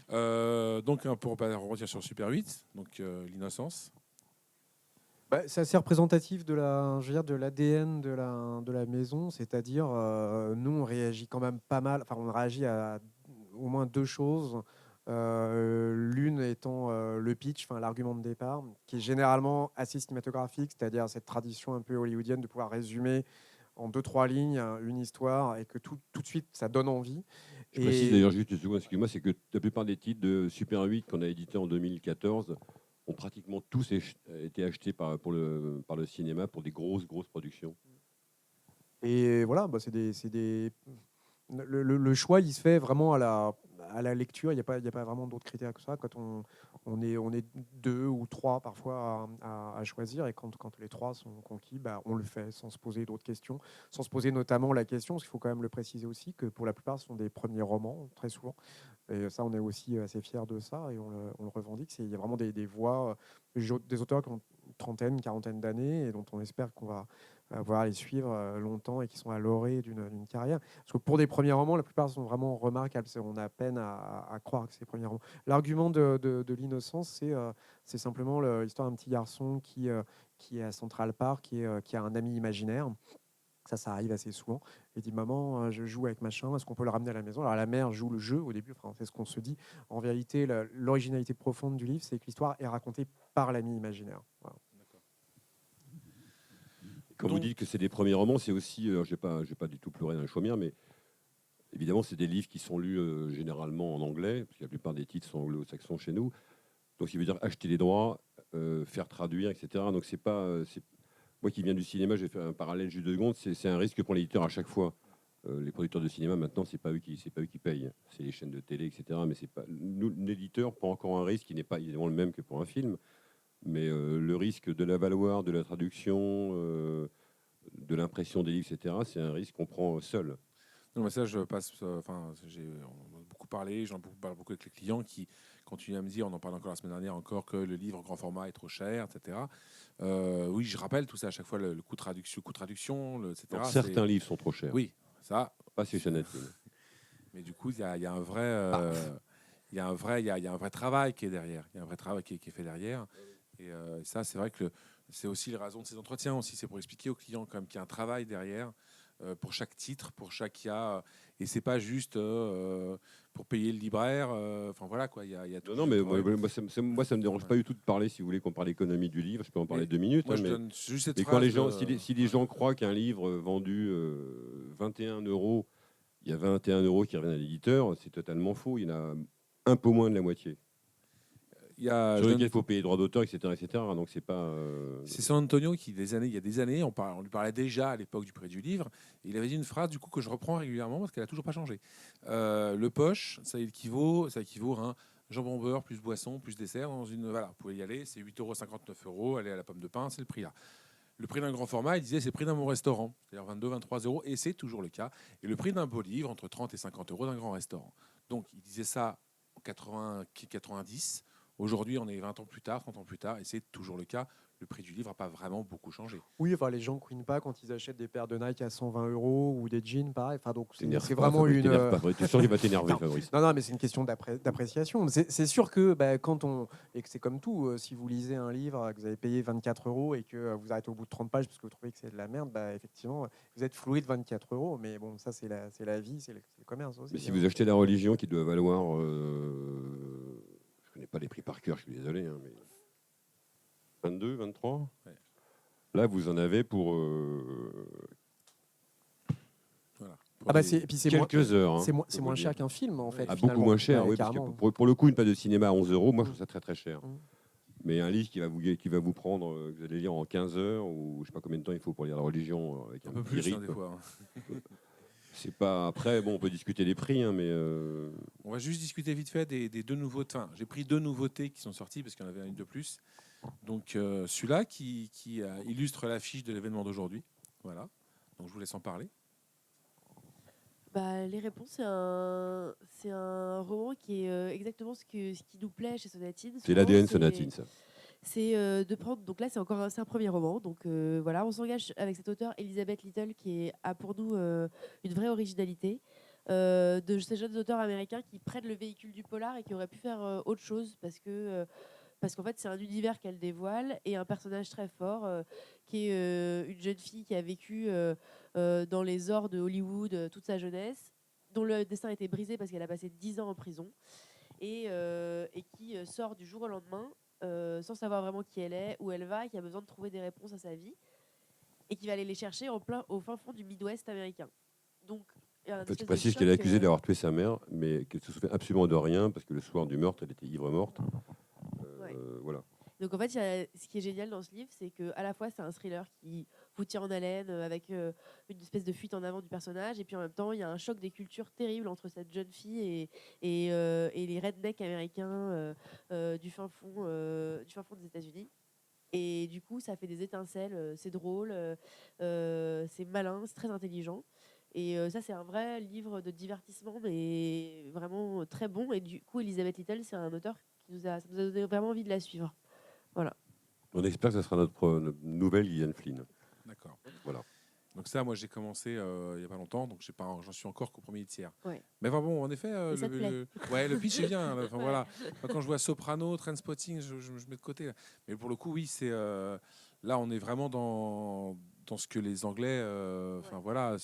Donc pour revenir sur Super 8, donc l'innocence. Bah, c'est assez représentatif de l'ADN de la maison, c'est-à-dire nous on réagit quand même pas mal, enfin on réagit à au moins deux choses. L'une étant le pitch, enfin l'argument de départ, qui est généralement assez cinématographique, c'est-à-dire cette tradition un peu hollywoodienne de pouvoir résumer en 2-3 lignes une histoire et que tout de suite ça donne envie. Je précise d'ailleurs juste une seconde, excuse-moi, c'est que la plupart des titres de Super 8 qu'on a édités en 2014 ont pratiquement tous été achetés par le cinéma pour des grosses productions. Et voilà, bah, le choix, il se fait vraiment à la lecture. Il n'y a pas vraiment d'autres critères que ça. Quand on est deux ou trois parfois à choisir, et quand les trois sont conquis, bah, on le fait sans se poser d'autres questions, sans se poser notamment la question, parce qu'il faut quand même le préciser aussi, que pour la plupart, ce sont des premiers romans, très souvent. Et ça, on est aussi assez fiers de ça, et on le revendique. Il y a vraiment des voix, des auteurs qui ont une trentaine, une quarantaine d'années, et dont on espère qu'on va voir les suivre longtemps et qui sont à l'orée d'une carrière. Parce que pour des premiers romans, la plupart sont vraiment remarquables. On a peine à croire que c'est des premiers romans. L'argument de l'innocence, c'est simplement l'histoire d'un petit garçon qui est à Central Park, qui a un ami imaginaire. Ça arrive assez souvent. Il dit maman, je joue avec machin, est-ce qu'on peut le ramener à la maison? Alors la mère joue le jeu au début, enfin, c'est ce qu'on se dit. En vérité, l'originalité profonde du livre, c'est que l'histoire est racontée par l'ami imaginaire. Voilà. Quand vous dites que c'est des premiers romans, c'est aussi, je vais pas du tout pleurer dans les chaumières, mais évidemment, c'est des livres qui sont lus généralement en anglais, parce que la plupart des titres sont anglo-saxons chez nous. Donc, il veut dire acheter les droits, faire traduire, etc. Donc, c'est pas, moi qui viens du cinéma, je vais faire un parallèle juste 2 secondes. C'est un risque pour l'éditeur à chaque fois. Les producteurs de cinéma, maintenant, c'est pas eux qui payent. C'est les chaînes de télé, etc. Mais c'est pas nous, l'éditeur prend encore un risque qui n'est pas évidemment le même que pour un film. Mais le risque de la valoir, de la traduction, de l'impression des livres, etc., c'est un risque qu'on prend seul. Non, mais ça, je passe. Enfin, on a beaucoup parlé, parle beaucoup avec les clients qui continuent à me dire, on en parle encore la semaine dernière, encore que le livre grand format est trop cher, etc. Oui, je rappelle tout ça à chaque fois, le coût de traduction, etc. Donc, certains livres sont trop chers. Oui, ça. Pas chez Chanel. Mais du coup, il y a un vrai. Il y a un vrai travail qui est derrière. Il y a un vrai travail qui est fait derrière. Et ça, c'est vrai que c'est aussi les raisons de ces entretiens aussi. C'est pour expliquer aux clients quand même qu'il y a un travail derrière pour chaque titre, pour chaque et c'est pas juste pour payer le libraire. Enfin voilà quoi. Il y a tout. Non, mais moi, ça me dérange pas du tout de parler. Si vous voulez qu'on parle économie du livre, je peux en parler 2 minutes. Moi, hein, je mais donne juste cette mais phrase. quand les gens, si les gens croient qu'un livre vendu 21 €, il y a 21 € qui reviennent à l'éditeur, c'est totalement faux. Il y en a un peu moins de la moitié. Sur lequel il faut payer les droits d'auteur, etc., etc. Donc c'est pas. C'est San Antonio qui, il y a des années, on lui parlait déjà à l'époque du prix du livre. Et il avait dit une phrase du coup que je reprends régulièrement parce qu'elle a toujours pas changé. Le poche, ça équivaut à un jambon beurre plus boisson plus dessert dans une. Voilà, vous pouvez y aller, c'est 8,59 €. Aller à la pomme de pain, c'est le prix là. Le prix d'un grand format, il disait, c'est le prix d'un bon restaurant, c'est-à-dire 22, 23 €, et c'est toujours le cas. Et le prix d'un beau livre, entre 30 et 50 € d'un grand restaurant. Donc, il disait ça en 90. Aujourd'hui, on est 20 ans plus tard, 30 ans plus tard, et c'est toujours le cas. Le prix du livre n'a pas vraiment beaucoup changé. Oui, enfin, les gens ne couinent pas quand ils achètent des paires de Nike à 120 € ou des jeans, pareil. Enfin, donc c'est vraiment Fabrice, une. t'énerve pas, Fabrice. T'es sûr qu'il va t'énerver, Fabrice. Non, mais c'est une question d'appréciation. C'est sûr que quand on. Et que c'est comme tout, si vous lisez un livre, que vous avez payé 24 € et que vous arrêtez au bout de 30 pages parce que vous trouvez que c'est de la merde, effectivement, vous êtes floué de 24 €. Mais bon, ça, c'est la vie, c'est le commerce aussi. Mais si vous achetez La Religion qui doit valoir. Je connais pas les prix par cœur, je suis désolé. Hein, mais 22, 23 ouais. Là, vous en avez pour. Voilà. C'est quelques heures. Hein, c'est moins cher qu'un film, en fait. Beaucoup moins cher, oui. Parce que pour le coup, une page de cinéma à 11 €, moi, je trouve ça très très cher. Mais un livre qui va vous prendre, vous allez lire en 15 heures, ou je ne sais pas combien de temps il faut pour lire La Religion, avec un peu plus, des fois. C'est pas. Après, bon, on peut discuter les prix, hein, mais. On va juste discuter vite fait des 2 nouveautés. Enfin, j'ai pris 2 nouveautés qui sont sorties parce qu'il y en avait une de plus. Donc, celui-là qui illustre l'affiche de l'événement d'aujourd'hui. Voilà. Donc, je vous laisse en parler. Les réponses, c'est un roman qui est exactement ce qui nous plaît chez Sonatine. C'est l'ADN Sonatine, ça. C'est de prendre. Donc là, c'est un premier roman. Donc voilà, on s'engage avec cette auteure Elizabeth Little qui a pour nous une vraie originalité. De ces jeunes auteurs américains qui prennent le véhicule du polar et qui auraient pu faire autre chose parce qu'en fait, c'est un univers qu'elle dévoile et un personnage très fort qui est une jeune fille qui a vécu dans les ors de Hollywood toute sa jeunesse, dont le destin a été brisé parce qu'elle a passé 10 ans en prison et qui sort du jour au lendemain sans savoir vraiment qui elle est, où elle va, et qui a besoin de trouver des réponses à sa vie et qui va aller les chercher au fin fond du Midwest américain. Donc, en fait, je précise qu'elle est accusée d'avoir tué sa mère, mais qu'elle se souvient absolument de rien parce que le soir du meurtre, elle était ivre-morte. Voilà. Donc en fait, ce qui est génial dans ce livre, c'est qu'à la fois c'est un thriller qui vous tient en haleine avec une espèce de fuite en avant du personnage, et puis en même temps il y a un choc des cultures terrible entre cette jeune fille et les rednecks américains du fin fond des États-Unis. Et du coup, ça fait des étincelles, c'est drôle, c'est malin, c'est très intelligent. Et ça, c'est un vrai livre de divertissement, mais vraiment très bon. Et du coup, Elizabeth Little, c'est un auteur ça nous a donné vraiment envie de la suivre. Voilà. On espère que ce sera notre nouvelle Gillian Flynn. D'accord. Voilà. Donc ça, moi, j'ai commencé il n'y a pas longtemps, donc j'en suis encore qu'au premier tiers. Ouais. Mais enfin bon, en effet, le pitch est bien. Enfin, ouais. Voilà. Quand je vois Soprano, Trainspotting, je mets de côté. Mais pour le coup, oui, c'est là, on est vraiment dans ce que les Anglais, enfin voilà,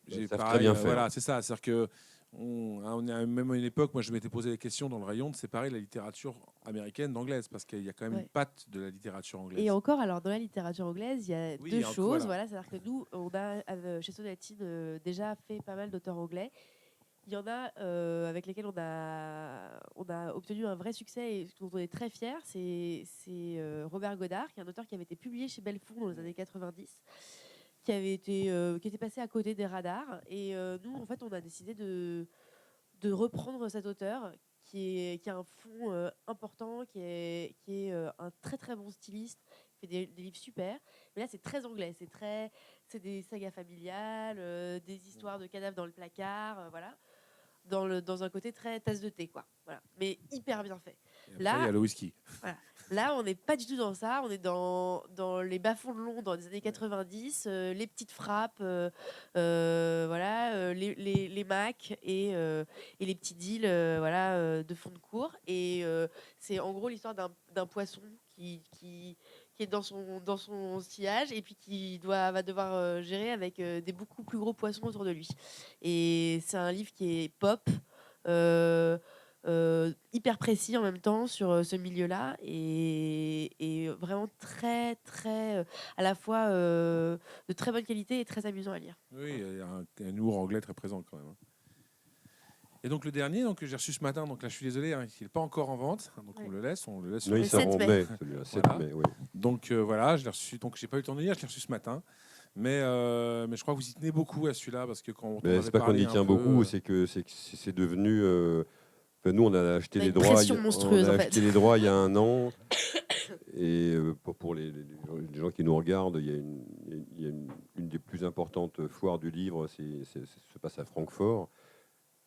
Ils savent très bien faire. Voilà, c'est ça. C'est-à-dire que On est même à une époque, moi je m'étais posé la question dans le rayon de séparer la littérature américaine d'anglaise, parce qu'il y a quand même Ouais. une patte de la littérature anglaise. Et encore, alors dans la littérature anglaise, il y a Oui, deux encore, choses. voilà. C'est-à-dire que nous, on a chez Sonatine déjà fait pas mal d'auteurs anglais. Il y en a avec lesquels on a obtenu un vrai succès et dont on est très fiers. C'est Robert Godard, qui est un auteur qui avait été publié chez Belfond dans les années 90, qui était passé à côté des radars. Et nous, en fait, on a décidé de reprendre cet auteur qui a un fond important, qui est un très très bon styliste, qui fait des livres super. Mais là, c'est très anglais, c'est des sagas familiales, des histoires de cadavres dans le placard, voilà, dans un côté très tasse de thé, quoi. Voilà, mais hyper bien fait. Et après, il y a le whisky. Voilà. Là, on n'est pas du tout dans ça. On est dans les bas-fonds de Londres des années 90, les petites frappes, voilà, les Macs et les petits deals voilà, de fond de cours. Et c'est en gros l'histoire d'un poisson qui est dans son sillage et puis qui va devoir gérer avec des beaucoup plus gros poissons autour de lui. Et c'est un livre qui est pop. Hyper précis en même temps sur ce milieu-là et vraiment très très à la fois de très bonne qualité et très amusant à lire. Oui, il y a un humour anglais très présent quand même. Et donc le dernier, donc, que j'ai reçu ce matin, donc là je suis désolé, hein, il n'est pas encore en vente, hein, donc Ouais. on le laisse Non, sur il le sort 7 en mai. mai, celui-là, 7 Voilà. mai, oui. Donc voilà, je l'ai reçu, donc j'ai pas eu le temps de lire, je l'ai reçu ce matin. Mais je crois que vous y tenez beaucoup à celui-là, parce que quand on Mais avait c'est pas qu'on parlé y un tient peu, beaucoup, c'est que c'est devenu. Enfin, nous, on a acheté On a les une droits. pression On monstrueuse, a en fait. acheté les droits il y a un an. Et pour les gens qui nous regardent, il y a une des plus importantes foires du livre, se passe à Francfort.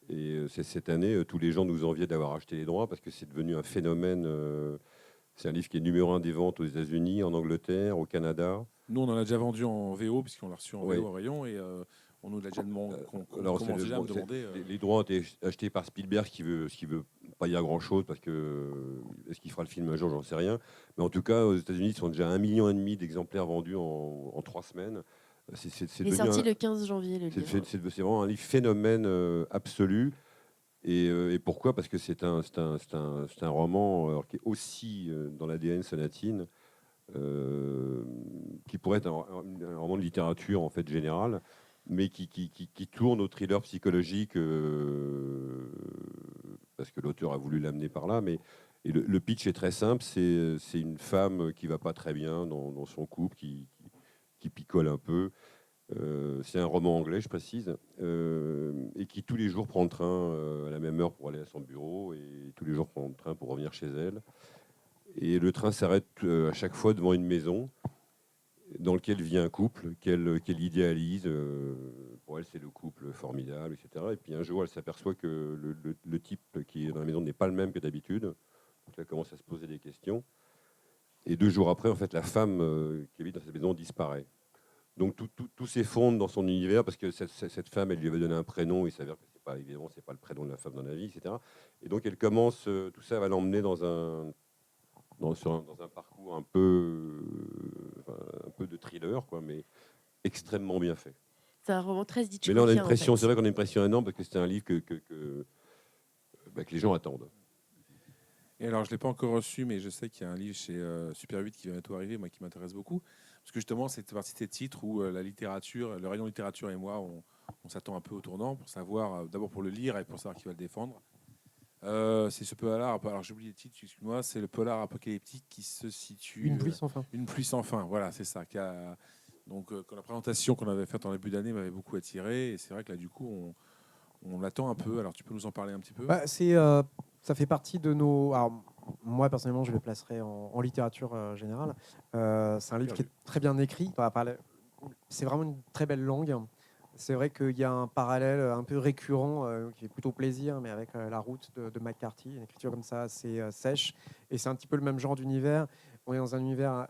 Et c'est cette année, tous les gens nous enviaient d'avoir acheté les droits parce que c'est devenu un phénomène. C'est un livre qui est numéro 1 des ventes aux États-Unis, en Angleterre, au Canada. nous on en a déjà vendu en VO, puisqu'on l'a reçu en Ouais. VO au rayon, et on nous l'a déjà demandé, Alors, commence déjà à me demander. les droits ont été achetés par Spielberg, ce qui veut pas dire grand-chose, parce que est-ce qu'il fera le film un jour, j'en sais rien. Mais en tout cas, aux États-Unis, ils sont déjà 1,5 million d'exemplaires vendus en 3 semaines. C'est Il est devenu sorti le 15 janvier, le livre. c'est vraiment un livre phénomène absolu. Et pourquoi? Parce que c'est un roman qui est aussi dans l'ADN sonatine, qui pourrait être un roman de littérature en fait générale, mais qui tourne au thriller psychologique parce que l'auteur a voulu l'amener par là. Mais et le pitch est très simple, c'est une femme qui va pas très bien dans son couple, qui picole un peu. C'est un roman anglais, je précise, et qui tous les jours prend le train à la même heure pour aller à son bureau, et tous les jours prend le train pour revenir chez elle. Et le train s'arrête à chaque fois devant une maison dans laquelle vit un couple qu'elle idéalise. Pour elle, c'est le couple formidable, etc. Et puis un jour, elle s'aperçoit que le type qui est dans la maison n'est pas le même que d'habitude. Donc elle commence à se poser des questions. Et 2 jours après, en fait, la femme qui habite dans cette maison disparaît. Donc tout s'effondre dans son univers parce que cette femme, elle lui avait donné un prénom. Il s'avère que évidemment, c'est pas le prénom de la femme dans la vie, etc. Et donc elle commence, tout ça va l'emmener dans un parcours un peu de thriller, quoi, mais extrêmement bien fait. C'est un roman très Mais Hitchcockien. là, on a une pression, en fait. c'est vrai qu'on a une pression énorme parce que c'est un livre que les gens attendent. Et alors, je ne l'ai pas encore reçu, mais je sais qu'il y a un livre chez Super 8 qui va bientôt arriver, moi, qui m'intéresse beaucoup. Parce que justement, c'est partie de ces titres où la littérature, le rayon littérature et moi, on s'attend un peu au tournant pour savoir, d'abord pour le lire et pour savoir qui va le défendre. C'est ce polar, alors j'ai oublié le titre, excuse-moi, c'est le polar apocalyptique qui se situe... Une pluie sans fin. Une pluie sans fin, voilà, c'est ça. Donc, quand la présentation qu'on avait faite en début d'année m'avait beaucoup attiré, et c'est vrai que là, du coup, on l'attend un peu. Alors, tu peux nous en parler un petit peu? Bah, ça fait partie de nos. Alors, moi, personnellement, je le placerai en littérature générale. C'est un livre qui est très bien écrit. C'est vraiment une très belle langue. C'est vrai qu'il y a un parallèle un peu récurrent qui fait plutôt plaisir, mais avec La Route de McCarthy, une écriture comme ça assez sèche. Et c'est un petit peu le même genre d'univers. On est dans un univers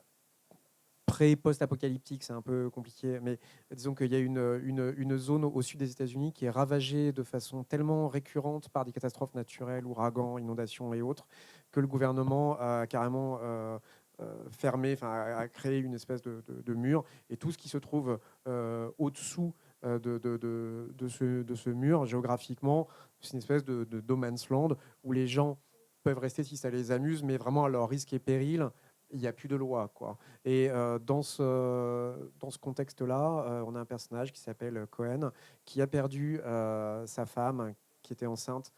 pré-post-apocalyptique, c'est un peu compliqué, mais disons qu'il y a une zone au sud des États-Unis qui est ravagée de façon tellement récurrente par des catastrophes naturelles, ouragans, inondations et autres, que le gouvernement a carrément fermé, a créé une espèce de mur, et tout ce qui se trouve au-dessous de ce mur géographiquement. C'est une espèce de no man's land où les gens peuvent rester si ça les amuse, mais vraiment à leur risque et péril. Il n'y a plus de loi, quoi. Et dans ce contexte-là, on a un personnage qui s'appelle Cohen, qui a perdu sa femme, qui était enceinte,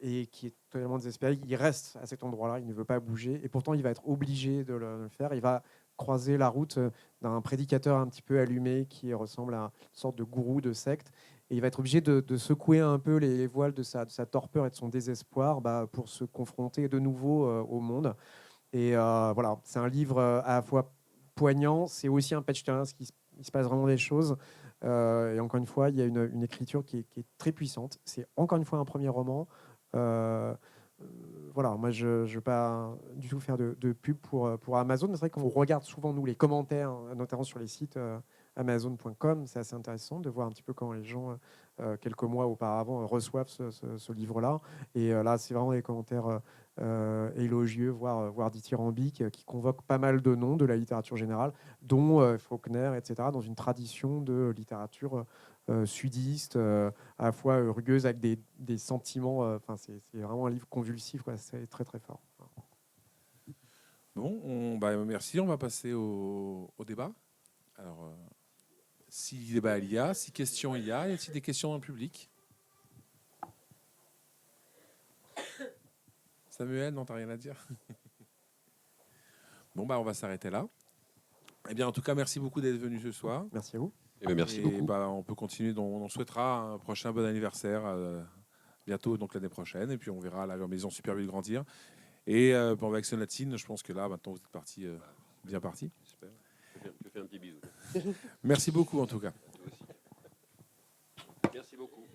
et qui est totalement désespéré. Il reste à cet endroit-là, il ne veut pas bouger, et pourtant il va être obligé de le faire. Il va croiser la route d'un prédicateur un petit peu allumé qui ressemble à une sorte de gourou de secte, et il va être obligé de secouer un peu les voiles de sa torpeur et de son désespoir pour se confronter de nouveau au monde. Et voilà, c'est un livre à la fois poignant, c'est aussi un page turner, il se passe vraiment des choses. Et encore une fois, il y a une écriture qui est très puissante. C'est encore une fois un premier roman. Voilà, moi je ne veux pas du tout faire de pub pour Amazon. C'est vrai qu'on regarde souvent, nous, les commentaires, notamment sur les sites amazon.com. C'est assez intéressant de voir un petit peu comment les gens, quelques mois auparavant, reçoivent ce livre-là. Et là, c'est vraiment des commentaires élogieux, voire dithyrambiques, qui convoquent pas mal de noms de la littérature générale, dont Faulkner, etc., dans une tradition de littérature sudiste, à la fois rugueuse, avec des sentiments. Enfin, c'est vraiment un livre convulsif, quoi. C'est très, très fort. Bon, merci. On va passer au débat. Alors, si débat il y a, si questions il y a t-il des questions dans le public? Samuel, non, t'as rien à dire? Bon, on va s'arrêter là. Eh bien, en tout cas, merci beaucoup d'être venu ce soir. Merci à vous. Eh bien, merci beaucoup. On peut continuer. On souhaitera un prochain bon anniversaire bientôt, donc l'année prochaine. Et puis, on verra la maison super vite grandir. Et avec Sonatine, je pense que là, maintenant, vous êtes bien parti. J'espère. Je fais un petit bisou. Merci beaucoup, en tout cas. Toi aussi. Merci beaucoup.